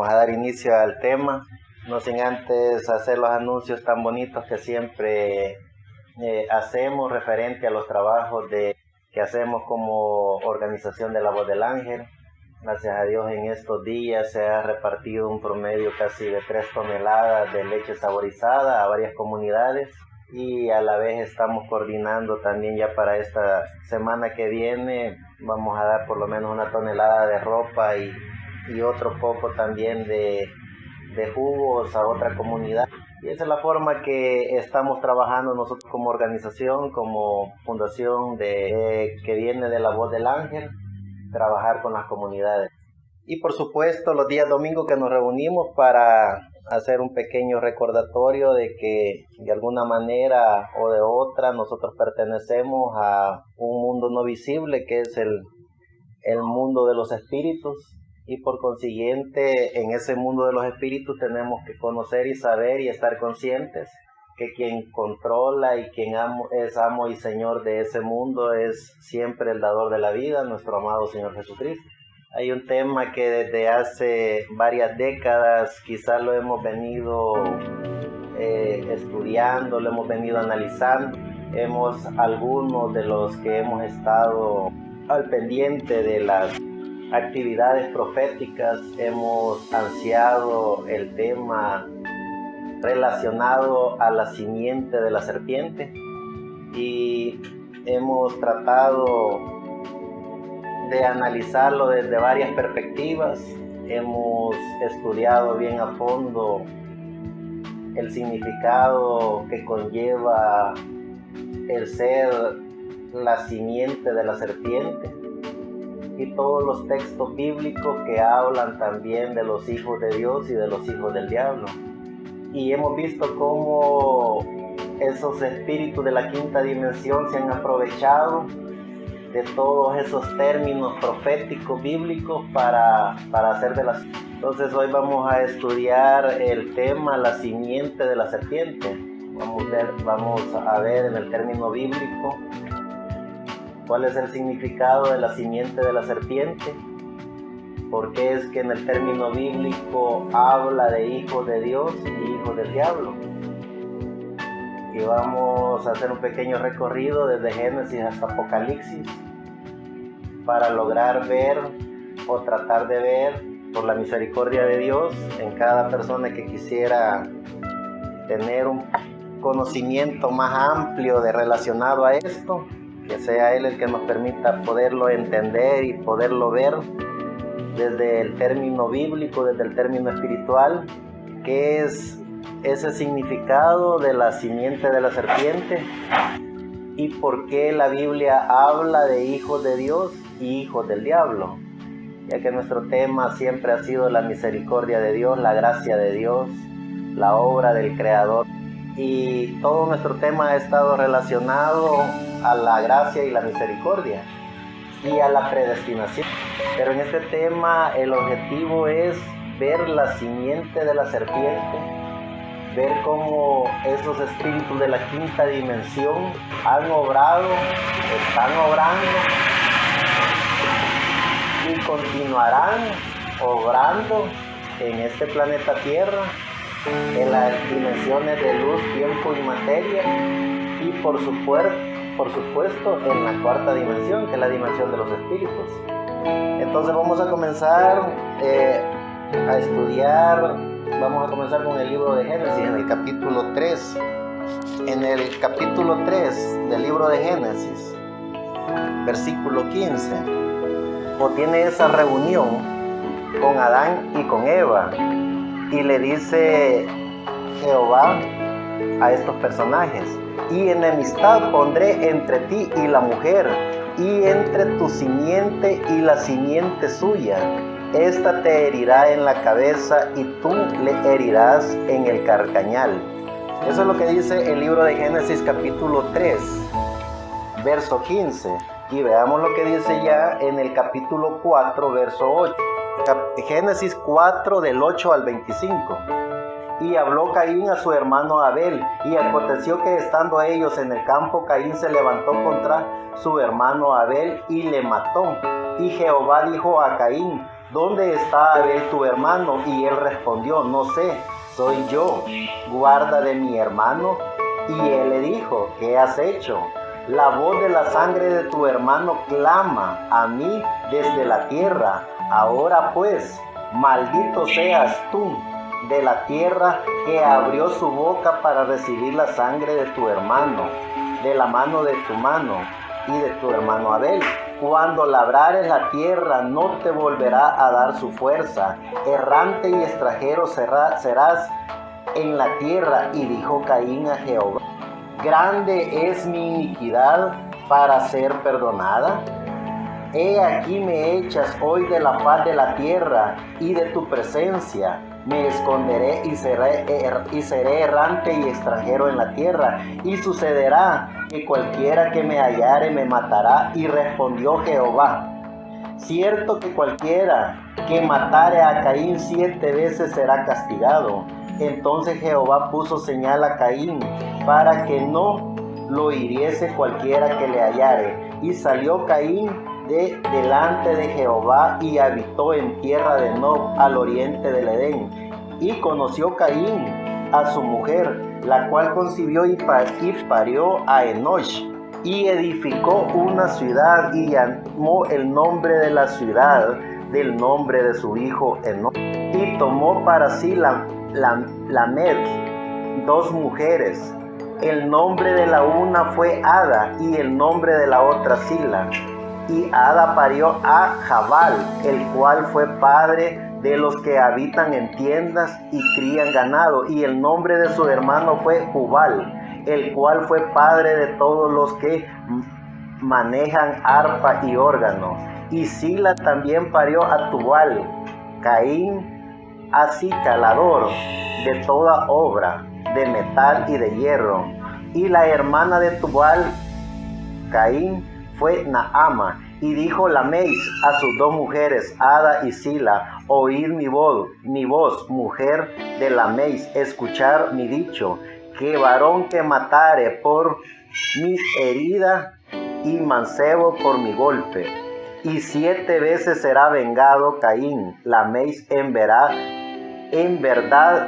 Vamos a dar inicio al tema, no sin antes hacer los anuncios tan bonitos que siempre hacemos referente a los trabajos que hacemos como organización de la Voz del Ángel. Gracias a Dios en estos días se ha repartido un promedio casi de 3 toneladas de leche saborizada a varias comunidades, y a la vez estamos coordinando también ya para esta semana que viene. Vamos a dar por lo menos 1 tonelada de ropa y otro poco también de jugos a otra comunidad. Y esa es la forma que estamos trabajando nosotros como organización, como fundación que viene de la Voz del Ángel, trabajar con las comunidades. Y por supuesto los días domingos que nos reunimos para hacer un pequeño recordatorio de que de alguna manera o de otra nosotros pertenecemos a un mundo no visible que es el mundo de los espíritus, y por consiguiente en ese mundo de los espíritus tenemos que conocer y saber y estar conscientes que quien controla y quien es amo y señor de ese mundo es siempre el dador de la vida, nuestro amado Señor Jesucristo. Hay un tema que desde hace varias décadas quizás lo hemos venido estudiando, lo hemos venido analizando. Algunos de los que hemos estado al pendiente de las actividades proféticas hemos ansiado el tema relacionado a la simiente de la serpiente, y hemos tratado de analizarlo desde varias perspectivas. Hemos estudiado bien a fondo el significado que conlleva el ser la simiente de la serpiente y todos los textos bíblicos que hablan también de los hijos de Dios y de los hijos del diablo. Y hemos visto cómo esos espíritus de la quinta dimensión se han aprovechado de todos esos términos proféticos bíblicos para hacer de las... Entonces hoy vamos a estudiar el tema la simiente de la serpiente. Vamos a ver en el término bíblico cuál es el significado de la simiente de la serpiente, por qué es que en el término bíblico habla de hijos de Dios y hijos del diablo. Y vamos a hacer un pequeño recorrido desde Génesis hasta Apocalipsis para lograr ver o tratar de ver, por la misericordia de Dios, en cada persona que quisiera tener un conocimiento más amplio relacionado a esto, que sea Él el que nos permita poderlo entender y poderlo ver desde el término bíblico, desde el término espiritual, qué es ese significado de la simiente de la serpiente y por qué la Biblia habla de hijos de Dios y hijos del diablo, ya que nuestro tema siempre ha sido la misericordia de Dios, la gracia de Dios, la obra del Creador, y todo nuestro tema ha estado relacionado a la gracia y la misericordia y a la predestinación. Pero en este tema el objetivo es ver la simiente de la serpiente, ver cómo esos espíritus de la quinta dimensión han obrado, están obrando y continuarán obrando en este planeta Tierra, en las dimensiones de luz, tiempo y materia, y por supuesto en la cuarta dimensión, que es la dimensión de los espíritus. Entonces vamos a comenzar a estudiar. Vamos a comenzar con el libro de Génesis, en el capítulo 3. En el capítulo 3 del libro de Génesis, versículo 15, tiene esa reunión con Adán y con Eva, y le dice Jehová a estos personajes: y enemistad pondré entre ti y la mujer, y entre tu simiente y la simiente suya. Esta te herirá en la cabeza y tú le herirás en el carcañal. Eso es lo que dice el libro de Génesis capítulo 3, verso 15. Y veamos lo que dice ya en el capítulo 4, verso 8. Génesis 4 del 8 al 25. Y habló Caín a su hermano Abel, y aconteció que estando ellos en el campo, Caín se levantó contra su hermano Abel y le mató. Y Jehová dijo a Caín: ¿dónde está Abel tu hermano? Y él respondió, no sé, soy yo, guarda de mi hermano. Y él le dijo, ¿qué has hecho? La voz de la sangre de tu hermano clama a mí desde la tierra. Ahora pues, maldito seas tú de la tierra que abrió su boca para recibir la sangre de tu hermano, de la mano de tu mano y de tu hermano Abel. Cuando labrares la tierra no te volverá a dar su fuerza. Errante y extranjero serás en la tierra. Y dijo Caín a Jehová, grande es mi iniquidad para ser perdonada. He aquí me echas hoy de la faz de la tierra y de tu presencia. Me esconderé y seré errante y extranjero en la tierra. Y sucederá que cualquiera que me hallare me matará. Y respondió Jehová, cierto que cualquiera que matare a Caín 7 veces será castigado. Entonces Jehová puso señal a Caín para que no lo hiriese cualquiera que le hallare. Y salió Caín delante de Jehová y habitó en tierra de Nob, al oriente del Edén. Y conoció Caín a su mujer, la cual concibió y parió a Enosh. Y edificó una ciudad y llamó el nombre de la ciudad del nombre de su hijo Enosh. Y tomó para sí Lamed 2 mujeres. El nombre de la una fue Ada y el nombre de la otra Sila. Y Ada parió a Jabal, el cual fue padre de los que habitan en tiendas y crían ganado. Y el nombre de su hermano fue Jubal, el cual fue padre de todos los que manejan arpa y órgano. Y Sila también parió a Tubal. Caín acicalador de toda obra de metal y de hierro. Y la hermana de Tubal, Caín, fue Naama. Y dijo Lameis a sus 2 mujeres, Ada y Sila, oíd mi voz, mujer de Lameis, escuchar mi dicho, que varón que matare por mi herida y mancebo por mi golpe. Y 7 veces será vengado Caín. Lameis en verdad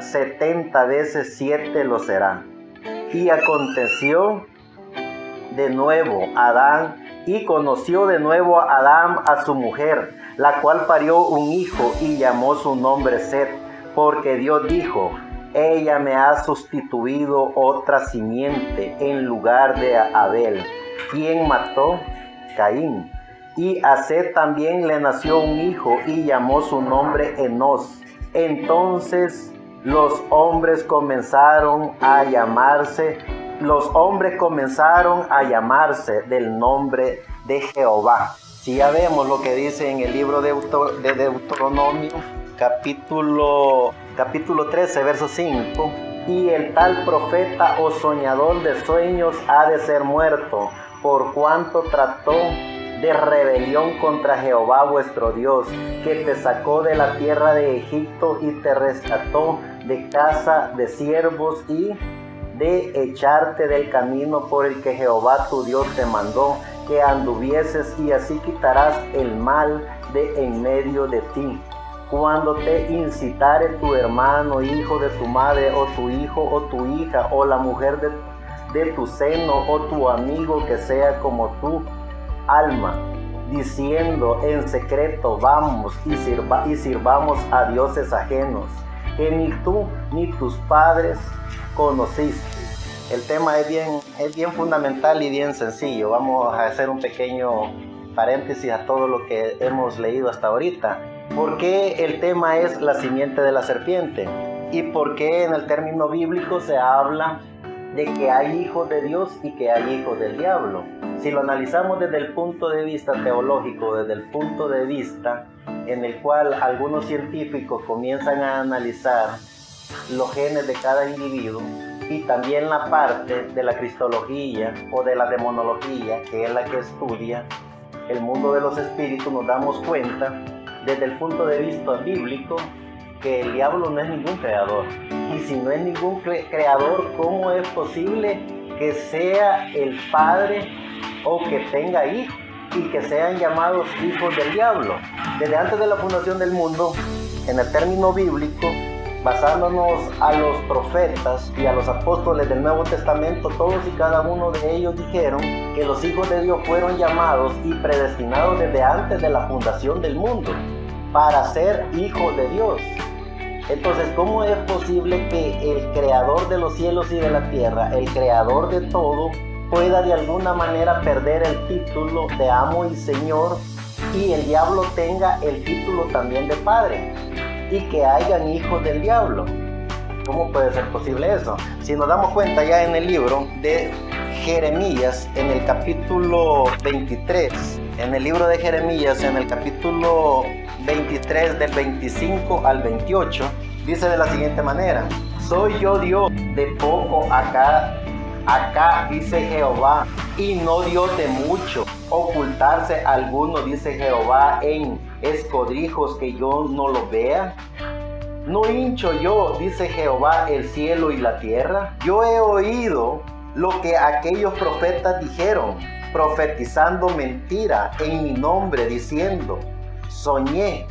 70 veces 7 lo será. Y aconteció de nuevo Adán, y conoció de nuevo Adán a su mujer, la cual parió un hijo y llamó su nombre Set, porque Dios dijo, ella me ha sustituido otra simiente en lugar de Abel, quien mató Caín. Y a Set también le nació un hijo y llamó su nombre Enos. Entonces los hombres comenzaron a llamarse del nombre de Jehová. Si ya vemos lo que dice en el libro de Deuteronomio, capítulo 13, verso 5. Y el tal profeta o soñador de sueños ha de ser muerto, por cuanto trató de rebelión contra Jehová vuestro Dios, que te sacó de la tierra de Egipto y te rescató de casa de siervos y de echarte del camino por el que Jehová tu Dios te mandó que anduvieses, y así quitarás el mal de en medio de ti. Cuando te incitare tu hermano, hijo de tu madre, o tu hijo o tu hija, o la mujer de tu seno, o tu amigo que sea como tu alma, diciendo en secreto, vamos y sirvamos a dioses ajenos, que ni tú ni tus padres conociste. El tema es bien fundamental y bien sencillo. Vamos a hacer un pequeño paréntesis a todo lo que hemos leído hasta ahorita. ¿Por qué el tema es la simiente de la serpiente? ¿Y por qué en el término bíblico se habla de que hay hijos de Dios y que hay hijos del diablo? Si lo analizamos desde el punto de vista teológico, desde el punto de vista en el cual algunos científicos comienzan a analizar los genes de cada individuo, y también la parte de la cristología o de la demonología, que es la que estudia el mundo de los espíritus, nos damos cuenta desde el punto de vista bíblico que el diablo no es ningún creador. Y si no es ningún creador, ¿cómo es posible que sea el padre o que tenga hijos? y que sean llamados hijos del diablo. Desde antes de la fundación del mundo, en el término bíblico, basándonos a los profetas y a los apóstoles del Nuevo Testamento, todos y cada uno de ellos dijeron que los hijos de Dios fueron llamados y predestinados desde antes de la fundación del mundo para ser hijos de Dios. Entonces, ¿cómo es posible que el creador de los cielos y de la tierra, el creador de todo, pueda de alguna manera perder el título de amo y señor y el diablo tenga el título también de padre y que hayan hijos del diablo? ¿Cómo puede ser posible eso? Si nos damos cuenta ya en el libro de Jeremías, en el capítulo 23, en el libro de Jeremías, en el capítulo 23 del 25 al 28, dice de la siguiente manera: soy yo Dios de poco acá, dice Jehová, y no Dios de mucho, ocultarse alguno, dice Jehová, en escondrijos que yo no lo vea. ¿No hincho yo, dice Jehová, el cielo y la tierra? Yo he oído lo que aquellos profetas dijeron, profetizando mentira en mi nombre, diciendo: soñé,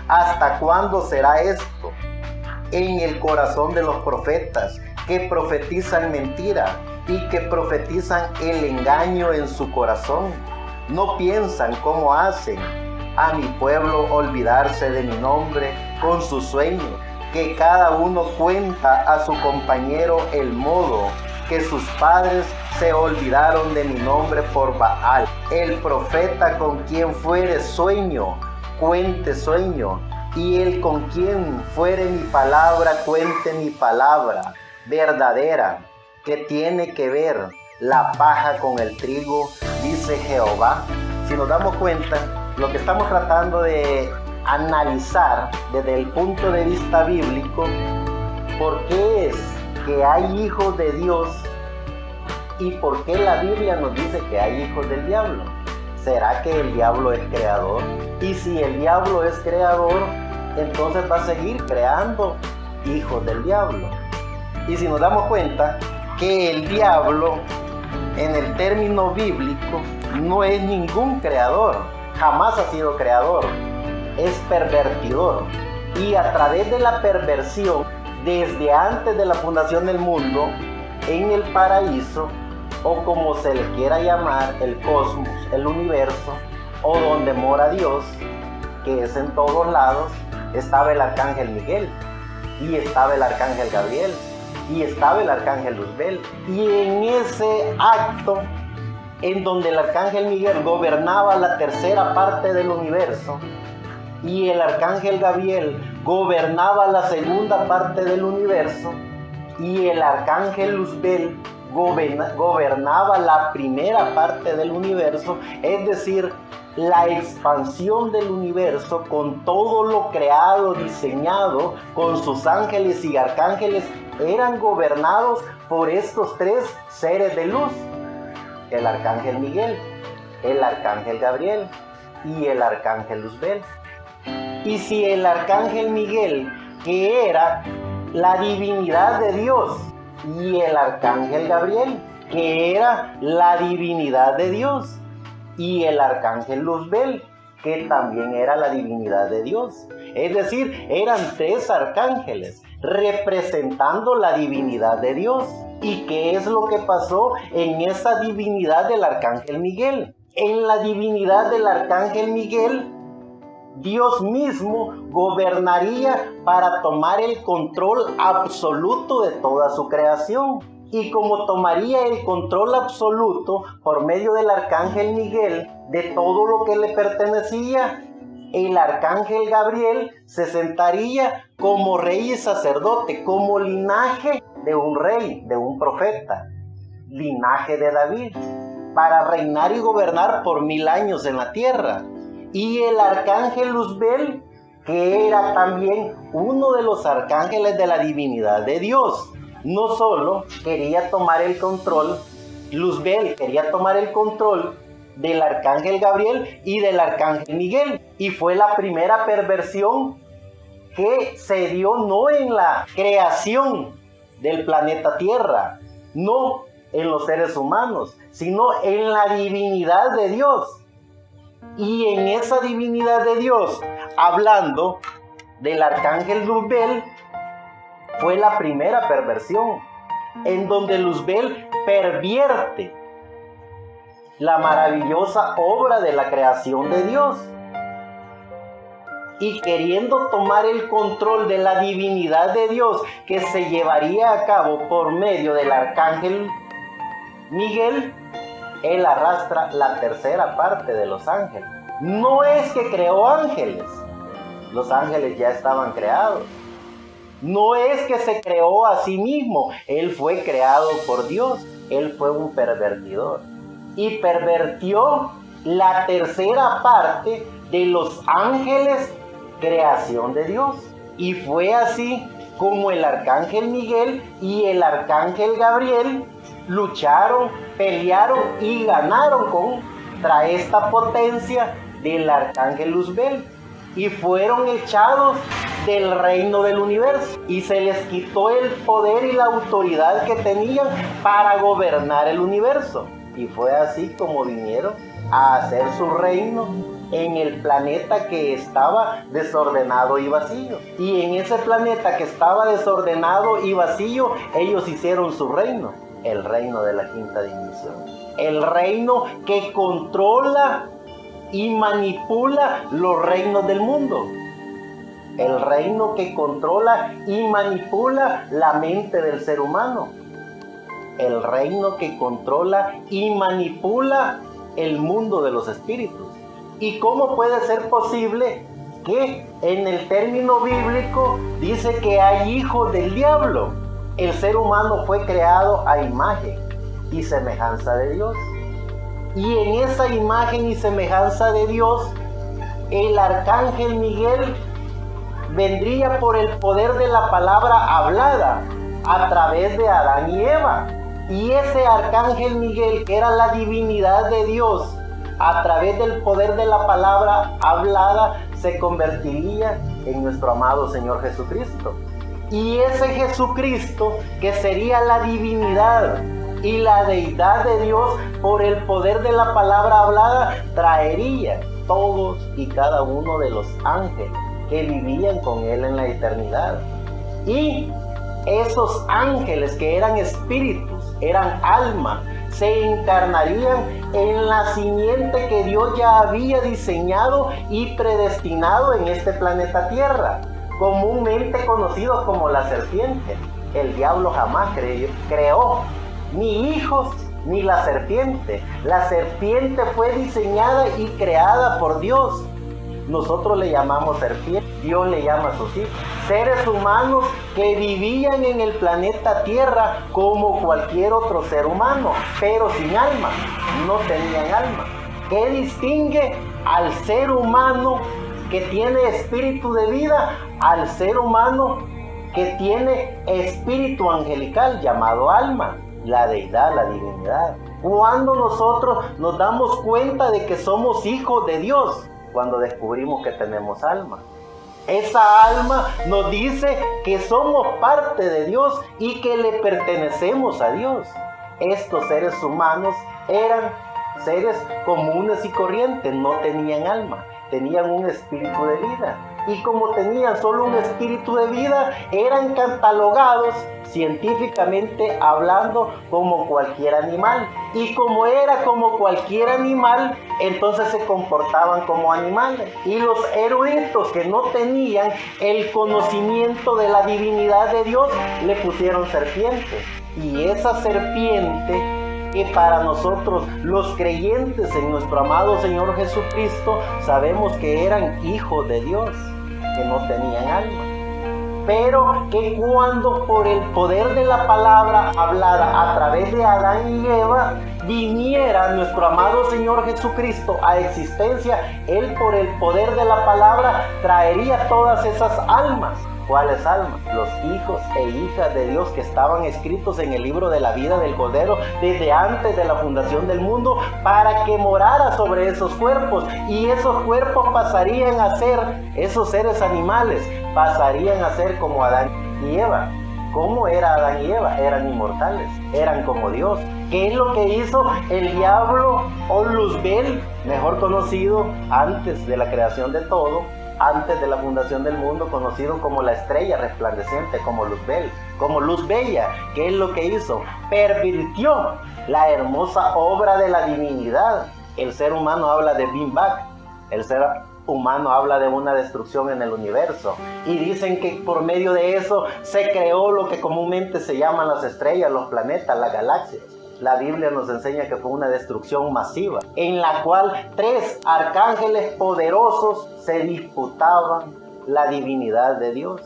¿hasta cuándo será esto? En el corazón de los profetas que profetizan mentira y que profetizan el engaño en su corazón. No piensan como hacen a mi pueblo olvidarse de mi nombre con sus sueños, que cada uno cuenta a su compañero el modo que sus padres se olvidaron de mi nombre por Baal. El profeta con quien fuere sueño, cuente sueño, y el con quien fuere mi palabra, cuente mi palabra verdadera, que tiene que ver la paja con el trigo, dice Jehová. Si nos damos cuenta, lo que estamos tratando de analizar desde el punto de vista bíblico, ¿por qué es que hay hijos de Dios y por qué la Biblia nos dice que hay hijos del diablo? ¿Será que el diablo es creador? Y si el diablo es creador, entonces va a seguir creando hijos del diablo. Y si nos damos cuenta que el diablo, en el término bíblico, no es ningún creador, jamás ha sido creador, es pervertidor. Y a través de la perversión, desde antes de la fundación del mundo, en el paraíso, o como se le quiera llamar, el cosmos, el universo, o donde mora Dios, que es en todos lados, estaba el arcángel Miguel, y estaba el arcángel Gabriel, y estaba el arcángel Luzbel. Y en ese acto, en donde el arcángel Miguel gobernaba la tercera parte del universo, y el arcángel Gabriel gobernaba la segunda parte del universo, y el arcángel Luzbel gobernaba la primera parte del universo, es decir, la expansión del universo con todo lo creado, diseñado, con sus ángeles y arcángeles, eran gobernados por estos tres seres de luz: el arcángel Miguel, el arcángel Gabriel y el arcángel Luzbel. Y si el arcángel Miguel, que era la divinidad de Dios, y el arcángel Gabriel, que era la divinidad de Dios, y el arcángel Luzbel, que también era la divinidad de Dios, es decir, eran tres arcángeles representando la divinidad de Dios. ¿Y qué es lo que pasó en esa divinidad del arcángel Miguel? En la divinidad del arcángel Miguel, Dios mismo gobernaría para tomar el control absoluto de toda su creación. Y como tomaría el control absoluto por medio del arcángel Miguel de todo lo que le pertenecía, el arcángel Gabriel se sentaría como rey y sacerdote, como linaje de un rey, de un profeta, linaje de David, para reinar y gobernar por 1000 años en la tierra. Y el arcángel Luzbel, que era también uno de los arcángeles de la divinidad de Dios, no solo quería tomar el control, Luzbel quería tomar el control del arcángel Gabriel y del arcángel Miguel. Y fue la primera perversión que se dio no en la creación del planeta Tierra, no en los seres humanos, sino en la divinidad de Dios. Y en esa divinidad de Dios, hablando del arcángel Luzbel, fue la primera perversión, en donde Luzbel pervierte la maravillosa obra de la creación de Dios. Y queriendo tomar el control de la divinidad de Dios que se llevaría a cabo por medio del arcángel Miguel, él arrastra la tercera parte de los ángeles. No es que creó ángeles, los ángeles ya estaban creados. No es que se creó a sí mismo, él fue creado por Dios, él fue un pervertidor. Y pervertió la tercera parte de los ángeles, creación de Dios. Y fue así como el arcángel Miguel y el arcángel Gabriel lucharon, pelearon y ganaron contra esta potencia del arcángel Luzbel. Y fueron echados del reino del universo. Y se les quitó el poder y la autoridad que tenían para gobernar el universo. Y fue así como vinieron a hacer su reino en el planeta que estaba desordenado y vacío. Y en ese planeta que estaba desordenado y vacío, ellos hicieron su reino, el reino de la quinta dimensión. El reino que controla y manipula los reinos del mundo. El reino que controla y manipula la mente del ser humano. El reino que controla y manipula el mundo de los espíritus. ¿Y cómo puede ser posible que en el término bíblico dice que hay hijos del diablo? El ser humano fue creado a imagen y semejanza de Dios. Y en esa imagen y semejanza de Dios, el arcángel Miguel vendría por el poder de la palabra hablada a través de Adán y Eva. Y ese arcángel Miguel, que era la divinidad de Dios, a través del poder de la palabra hablada, se convertiría en nuestro amado Señor Jesucristo. Y ese Jesucristo, que sería la divinidad y la deidad de Dios, por el poder de la palabra hablada, traería todos y cada uno de los ángeles que vivían con Él en la eternidad. Y esos ángeles que eran espíritus, eran alma, se encarnarían en la simiente que Dios ya había diseñado y predestinado en este planeta Tierra, comúnmente conocido como la serpiente. El diablo jamás creó ni hijos ni la serpiente. La serpiente fue diseñada y creada por Dios. Nosotros le llamamos serpiente, Dios le llama a sus hijos. Seres humanos que vivían en el planeta Tierra como cualquier otro ser humano, pero sin alma, no tenían alma. ¿Qué distingue al ser humano que tiene espíritu de vida al ser humano que tiene espíritu angelical llamado alma? La deidad, la divinidad. Cuando nosotros nos damos cuenta de que somos hijos de Dios, cuando descubrimos que tenemos alma. Esa alma nos dice que somos parte de Dios y que le pertenecemos a Dios. Estos seres humanos eran seres comunes y corrientes, no tenían alma, tenían un espíritu de vida. Y como tenían solo un espíritu de vida, eran catalogados científicamente hablando como cualquier animal. Y como era como cualquier animal, entonces se comportaban como animales. Y los eruditos que no tenían el conocimiento de la divinidad de Dios, le pusieron serpiente. Y esa serpiente, que para nosotros los creyentes en nuestro amado Señor Jesucristo, sabemos que eran hijos de Dios, que no tenían alma. Pero que cuando por el poder de la palabra hablada a través de Adán y Eva viniera nuestro amado Señor Jesucristo a existencia, Él por el poder de la palabra traería todas esas almas. ¿Cuáles almas? Los hijos e hijas de Dios que estaban escritos en el libro de la vida del Cordero desde antes de la fundación del mundo, para que morara sobre esos cuerpos, y esos cuerpos pasarían a ser, esos seres animales pasarían a ser como Adán y Eva. ¿Cómo era Adán y Eva? Eran inmortales, eran como Dios, ¿Qué es lo que hizo el diablo o Luzbel, mejor conocido antes de la creación de todo, antes de la fundación del mundo, conocido como la estrella resplandeciente, como Luzbel, como luz bella? ¿Qué es lo que hizo? Pervirtió la hermosa obra de la divinidad. El ser humano habla de Big Bang, el ser humano habla de una destrucción en el universo, y dicen que por medio de eso se creó lo que comúnmente se llaman las estrellas, los planetas, las galaxias. La Biblia nos enseña que fue una destrucción masiva, en la cual 3 arcángeles poderosos se disputaban la divinidad de Dios: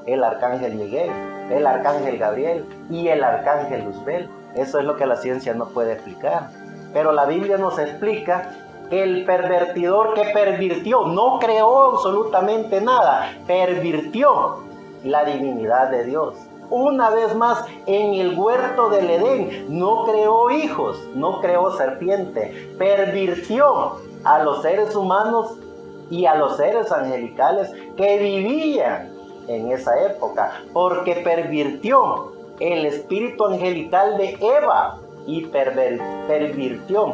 el arcángel Miguel, el arcángel Gabriel y el arcángel Luzbel. Eso es lo que la ciencia no puede explicar, pero la Biblia nos explica que el pervertidor que pervirtió, no creó absolutamente nada, pervirtió la divinidad de Dios. Una vez más, en el huerto del Edén, no creó hijos, no creó serpiente, pervirtió a los seres humanos y a los seres angelicales que vivían en esa época, porque pervirtió el espíritu angelical de Eva y pervirtió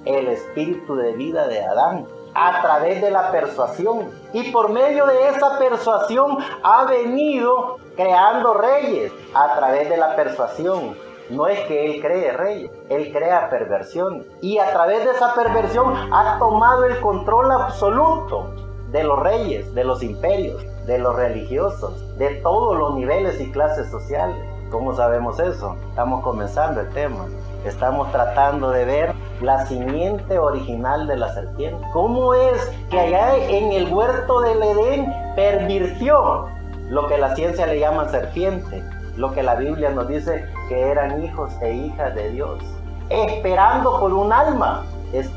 el espíritu de vida de Adán a través de la persuasión, y por medio de esa persuasión ha venido creando reyes a través de la persuasión. No es que él cree reyes, él crea perversión, y a través de esa perversión ha tomado el control absoluto de los reyes, de los imperios, de los religiosos, de todos los niveles y clases sociales. ¿Cómo sabemos eso? Estamos comenzando el tema. Estamos tratando de ver la simiente original de la serpiente. ¿Cómo es que allá en el huerto del Edén pervirtió lo que la ciencia le llama serpiente, lo que la Biblia nos dice que eran hijos e hijas de Dios, esperando por un alma, es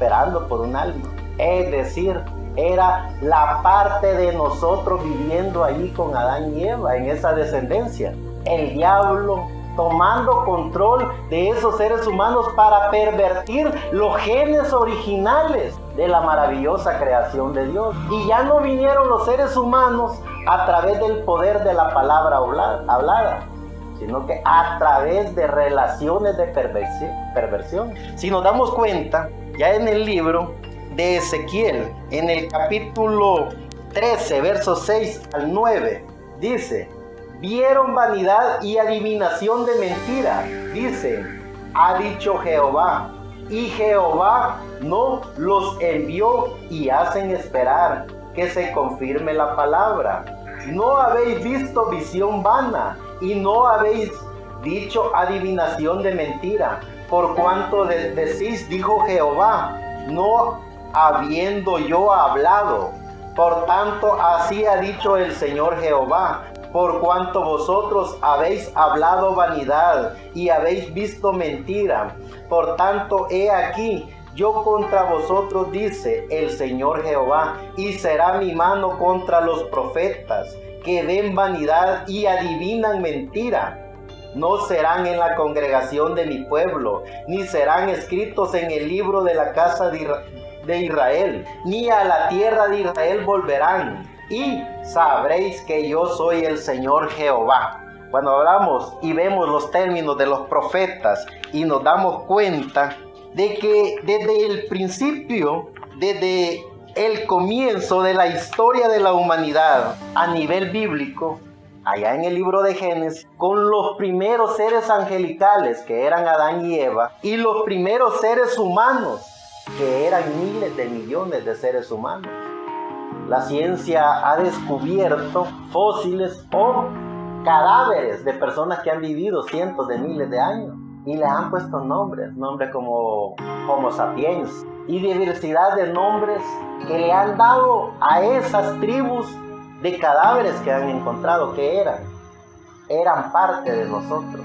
decir, era la parte de nosotros viviendo ahí con Adán y Eva, en esa descendencia. El diablo tomando control de esos seres humanos para pervertir los genes originales de la maravillosa creación de Dios. Y ya no vinieron los seres humanos a través del poder de la palabra hablada, sino que a través de relaciones de perversión. Si nos damos cuenta, ya en el libro de Ezequiel, en el capítulo 13, versos 6 al 9, dice: vieron vanidad y adivinación de mentira, dicen, ha dicho Jehová, y Jehová no los envió, y hacen esperar que se confirme la palabra. No habéis visto visión vana, y no habéis dicho adivinación de mentira, por cuanto decís, dijo Jehová, no habiendo yo hablado. Por tanto, así ha dicho el Señor Jehová, por cuanto vosotros habéis hablado vanidad y habéis visto mentira. Por tanto, he aquí, yo contra vosotros, dice el Señor Jehová, y será mi mano contra los profetas que ven vanidad y adivinan mentira. No serán en la congregación de mi pueblo, ni serán escritos en el libro de la casa de Israel, ni a la tierra de Israel volverán. Y sabréis que yo soy el Señor Jehová. Cuando hablamos y vemos los términos de los profetas y nos damos cuenta de que desde el principio, desde el comienzo de la historia de la humanidad a nivel bíblico, allá en el libro de Génesis, con los primeros seres angelicales que eran Adán y Eva, y los primeros seres humanos que eran miles de millones de seres humanos. La ciencia ha descubierto fósiles o cadáveres de personas que han vivido cientos de miles de años y les han puesto nombres como Homo sapiens y diversidad de nombres que le han dado a esas tribus de cadáveres que han encontrado, que eran parte de nosotros.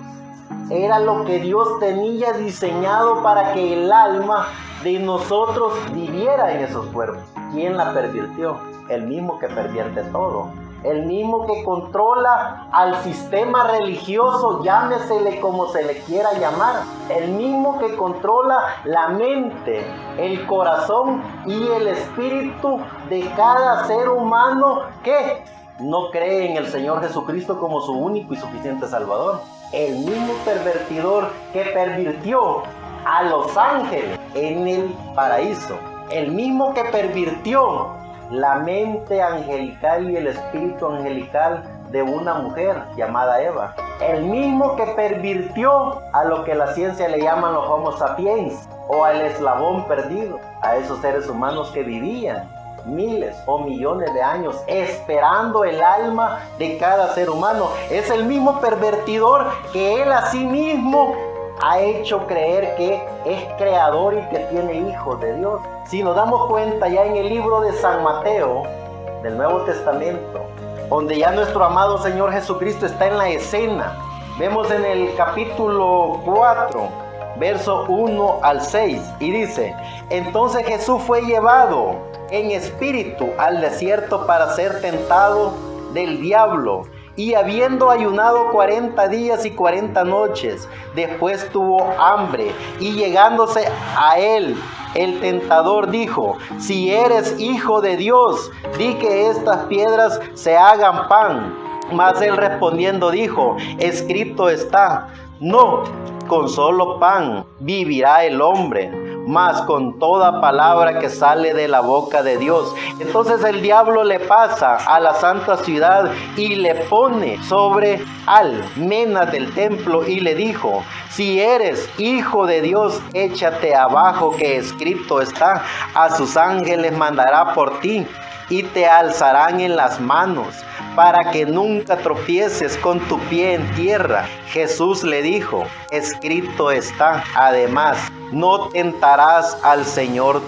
Era lo que Dios tenía diseñado para que el alma de nosotros viviera en esos cuerpos. ¿Quién la pervirtió? El mismo que pervierte todo. El mismo que controla al sistema religioso, llámesele como se le quiera llamar. El mismo que controla la mente, el corazón y el espíritu de cada ser humano que no cree en el Señor Jesucristo como su único y suficiente Salvador. el mismo pervertidor que pervirtió a los ángeles en el paraíso, el mismo que pervirtió la mente angelical y el espíritu angelical de una mujer llamada Eva, el mismo que pervirtió a lo que la ciencia le llaman los Homo sapiens o al eslabón perdido, a esos seres humanos que vivían miles o millones de años esperando el alma de cada ser humano. Es el mismo pervertidor que él a sí mismo ha hecho creer que es creador y que tiene hijos de Dios. Si nos damos cuenta ya en el libro de San Mateo del Nuevo Testamento, donde ya nuestro amado Señor Jesucristo está en la escena, vemos en el capítulo 4, verso 1 al 6, y dice: entonces Jesús fue llevado en espíritu al desierto para ser tentado del diablo, y habiendo ayunado 40 días y 40 noches, después tuvo hambre, y llegándose a él el tentador dijo: si eres hijo de Dios, di que estas piedras se hagan pan. Mas él respondiendo dijo: escrito está, no con solo pan vivirá el hombre, mas con toda palabra que sale de la boca de Dios. Entonces el diablo le pasa a la santa ciudad y le pone sobre almenas del templo y le dijo: si eres hijo de Dios, échate abajo, que escrito está, a sus ángeles mandará por ti y te alzarán en las manos, para que nunca tropieces con tu pie en tierra. Jesús le dijo: escrito está, además, no tentarás al Señor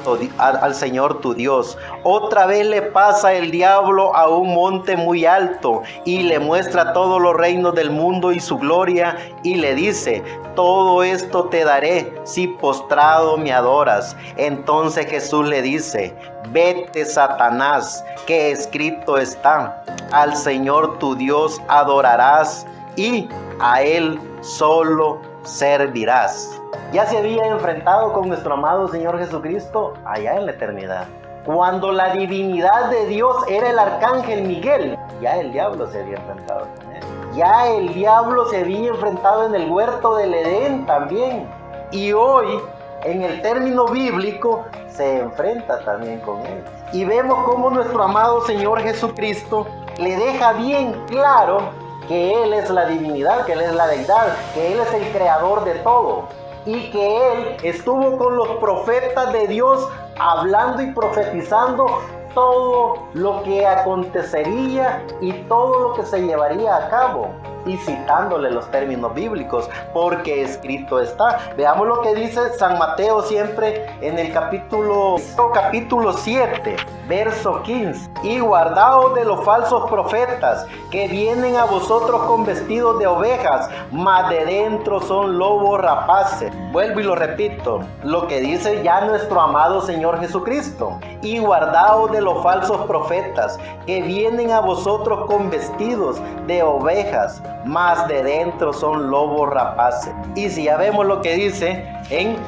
tu Dios. Otra vez le pasa el diablo a un monte muy alto y le muestra todos los reinos del mundo y su gloria, y le dice: todo esto te daré si postrado me adoras. Entonces Jesús le dice: vete, Satanás, que escrito está, al Señor tu Dios adorarás y a Él solo servirás. Ya se había enfrentado con nuestro amado Señor Jesucristo allá en la eternidad. Cuando la divinidad de Dios era el arcángel Miguel, ya el diablo se había enfrentado con él. Ya el diablo se había enfrentado en el huerto del Edén también. Y hoy, en el término bíblico, se enfrenta también con él. Y vemos cómo nuestro amado Señor Jesucristo le deja bien claro que Él es la divinidad, que Él es la deidad, que Él es el creador de todo, y que Él estuvo con los profetas de Dios hablando y profetizando todo lo que acontecería y todo lo que se llevaría a cabo, y citándole los términos bíblicos, porque escrito está. Veamos lo que dice San Mateo siempre en el capítulo 7, verso 15. Y guardaos de los falsos profetas, que vienen a vosotros con vestidos de ovejas, mas de dentro son lobos rapaces. Vuelvo y lo repito, lo que dice ya nuestro amado Señor Jesucristo: y guardaos de los falsos profetas, que vienen a vosotros con vestidos de ovejas, mas de dentro son lobos rapaces. Y si ya vemos lo que dice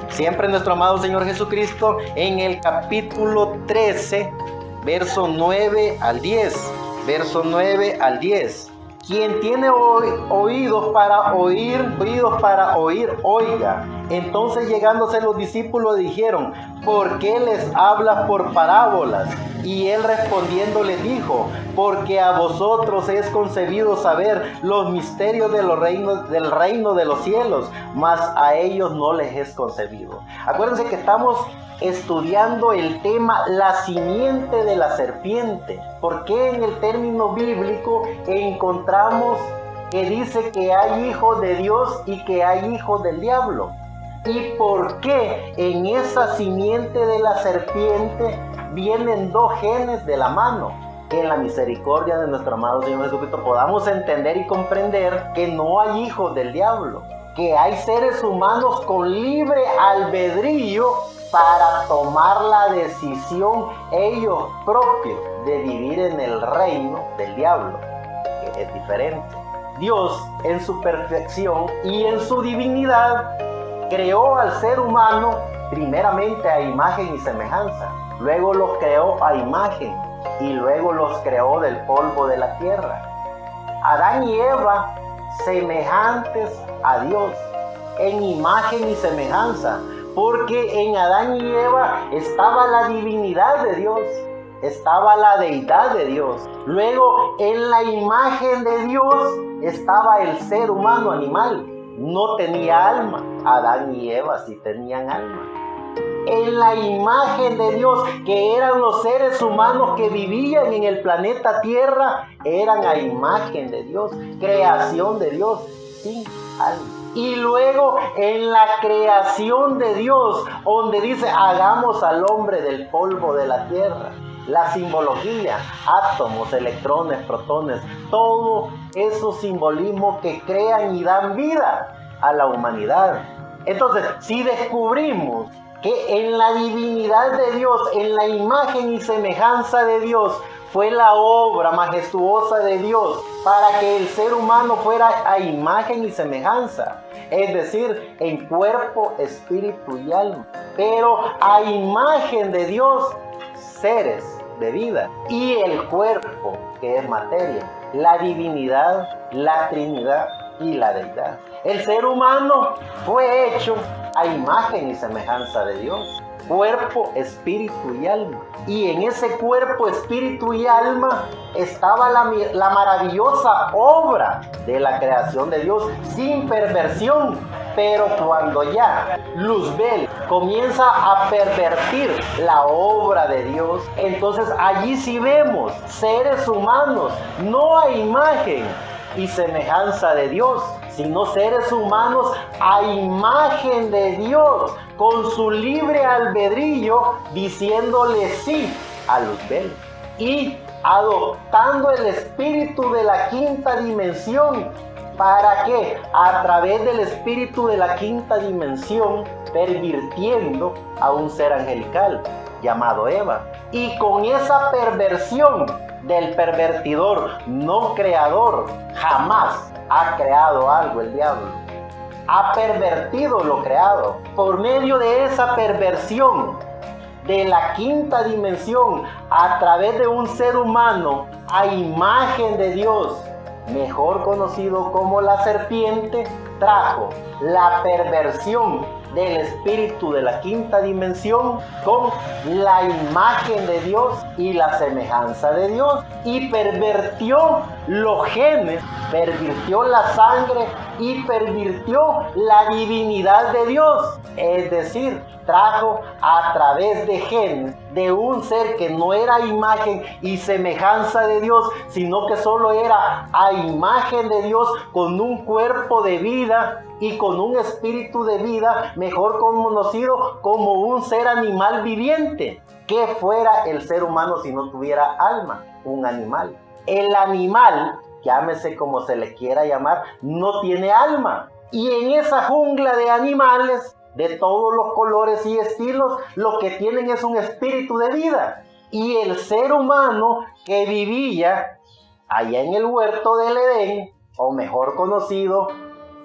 siempre nuestro amado Señor Jesucristo en el capítulo 13, verso 9 al 10. Verso 9 al 10. Quien tiene oídos para oír, oiga. Entonces llegándose los discípulos dijeron: ¿por qué les hablas por parábolas? Y él respondiendo les dijo: porque a vosotros es concebido saber los misterios del reino de los cielos, mas a ellos no les es concebido. Acuérdense que estamos estudiando el tema la simiente de la serpiente. Porque en el término bíblico encontramos que dice que hay hijos de Dios y que hay hijos del diablo. ¿Y por qué en esa simiente de la serpiente vienen dos genes de la mano? Que en la misericordia de nuestro amado Señor Jesucristo podamos entender y comprender que no hay hijos del diablo, que hay seres humanos con libre albedrío para tomar la decisión ellos propios de vivir en el reino del diablo, que es diferente. Dios, en su perfección y en su divinidad, creó al ser humano primeramente a imagen y semejanza, luego los creó a imagen y luego los creó del polvo de la tierra. Adán y Eva semejantes a Dios, en imagen y semejanza, porque en Adán y Eva estaba la divinidad de Dios, estaba la deidad de Dios. Luego, en la imagen de Dios estaba el ser humano animal, no tenía alma. Adán y Eva sí tenían alma. En la imagen de Dios, que eran los seres humanos que vivían en el planeta Tierra, eran a imagen de Dios, creación de Dios, sin alma. Y luego en la creación de Dios, donde dice, hagamos al hombre del polvo de la tierra. La simbología, átomos, electrones, protones, todo esos simbolismos que crean y dan vida a la humanidad. Entonces, si descubrimos que en la divinidad de Dios, en la imagen y semejanza de Dios, fue la obra majestuosa de Dios para que el ser humano fuera a imagen y semejanza, es decir, en cuerpo, espíritu y alma, pero a imagen de Dios, seres de vida, y el cuerpo, que es materia, la divinidad, la Trinidad y la deidad. El ser humano fue hecho a imagen y semejanza de Dios, cuerpo, espíritu y alma. Y en ese cuerpo, espíritu y alma estaba la maravillosa obra de la creación de Dios sin perversión. Pero cuando ya Luzbel comienza a pervertir la obra de Dios, entonces allí sí vemos seres humanos, no a imagen y semejanza de Dios, sino seres humanos a imagen de Dios, con su libre albedrío, diciéndole sí a Luzbel y adoptando el espíritu de la quinta dimensión. ¿Para qué? A través del espíritu de la quinta dimensión, pervirtiendo a un ser angelical llamado Eva. Y con esa perversión del pervertidor, no creador, jamás ha creado algo el diablo. Ha pervertido lo creado. Por medio de esa perversión de la quinta dimensión, a través de un ser humano a imagen de Dios, mejor conocido como la serpiente, trajo la perversión del espíritu de la quinta dimensión con la imagen de Dios y la semejanza de Dios, y pervirtió los genes, pervirtió la sangre y pervirtió la divinidad de Dios. Es decir, trajo a través de genes de un ser que no era imagen y semejanza de Dios, sino que solo era a imagen de Dios, con un cuerpo de vida y con un espíritu de vida, mejor conocido como un ser animal viviente. ¿Qué fuera el ser humano si no tuviera alma? Un animal. El animal, llámese como se le quiera llamar, no tiene alma. Y en esa jungla de animales, de todos los colores y estilos, lo que tienen es un espíritu de vida. Y el ser humano que vivía allá en el huerto del Edén, o mejor conocido,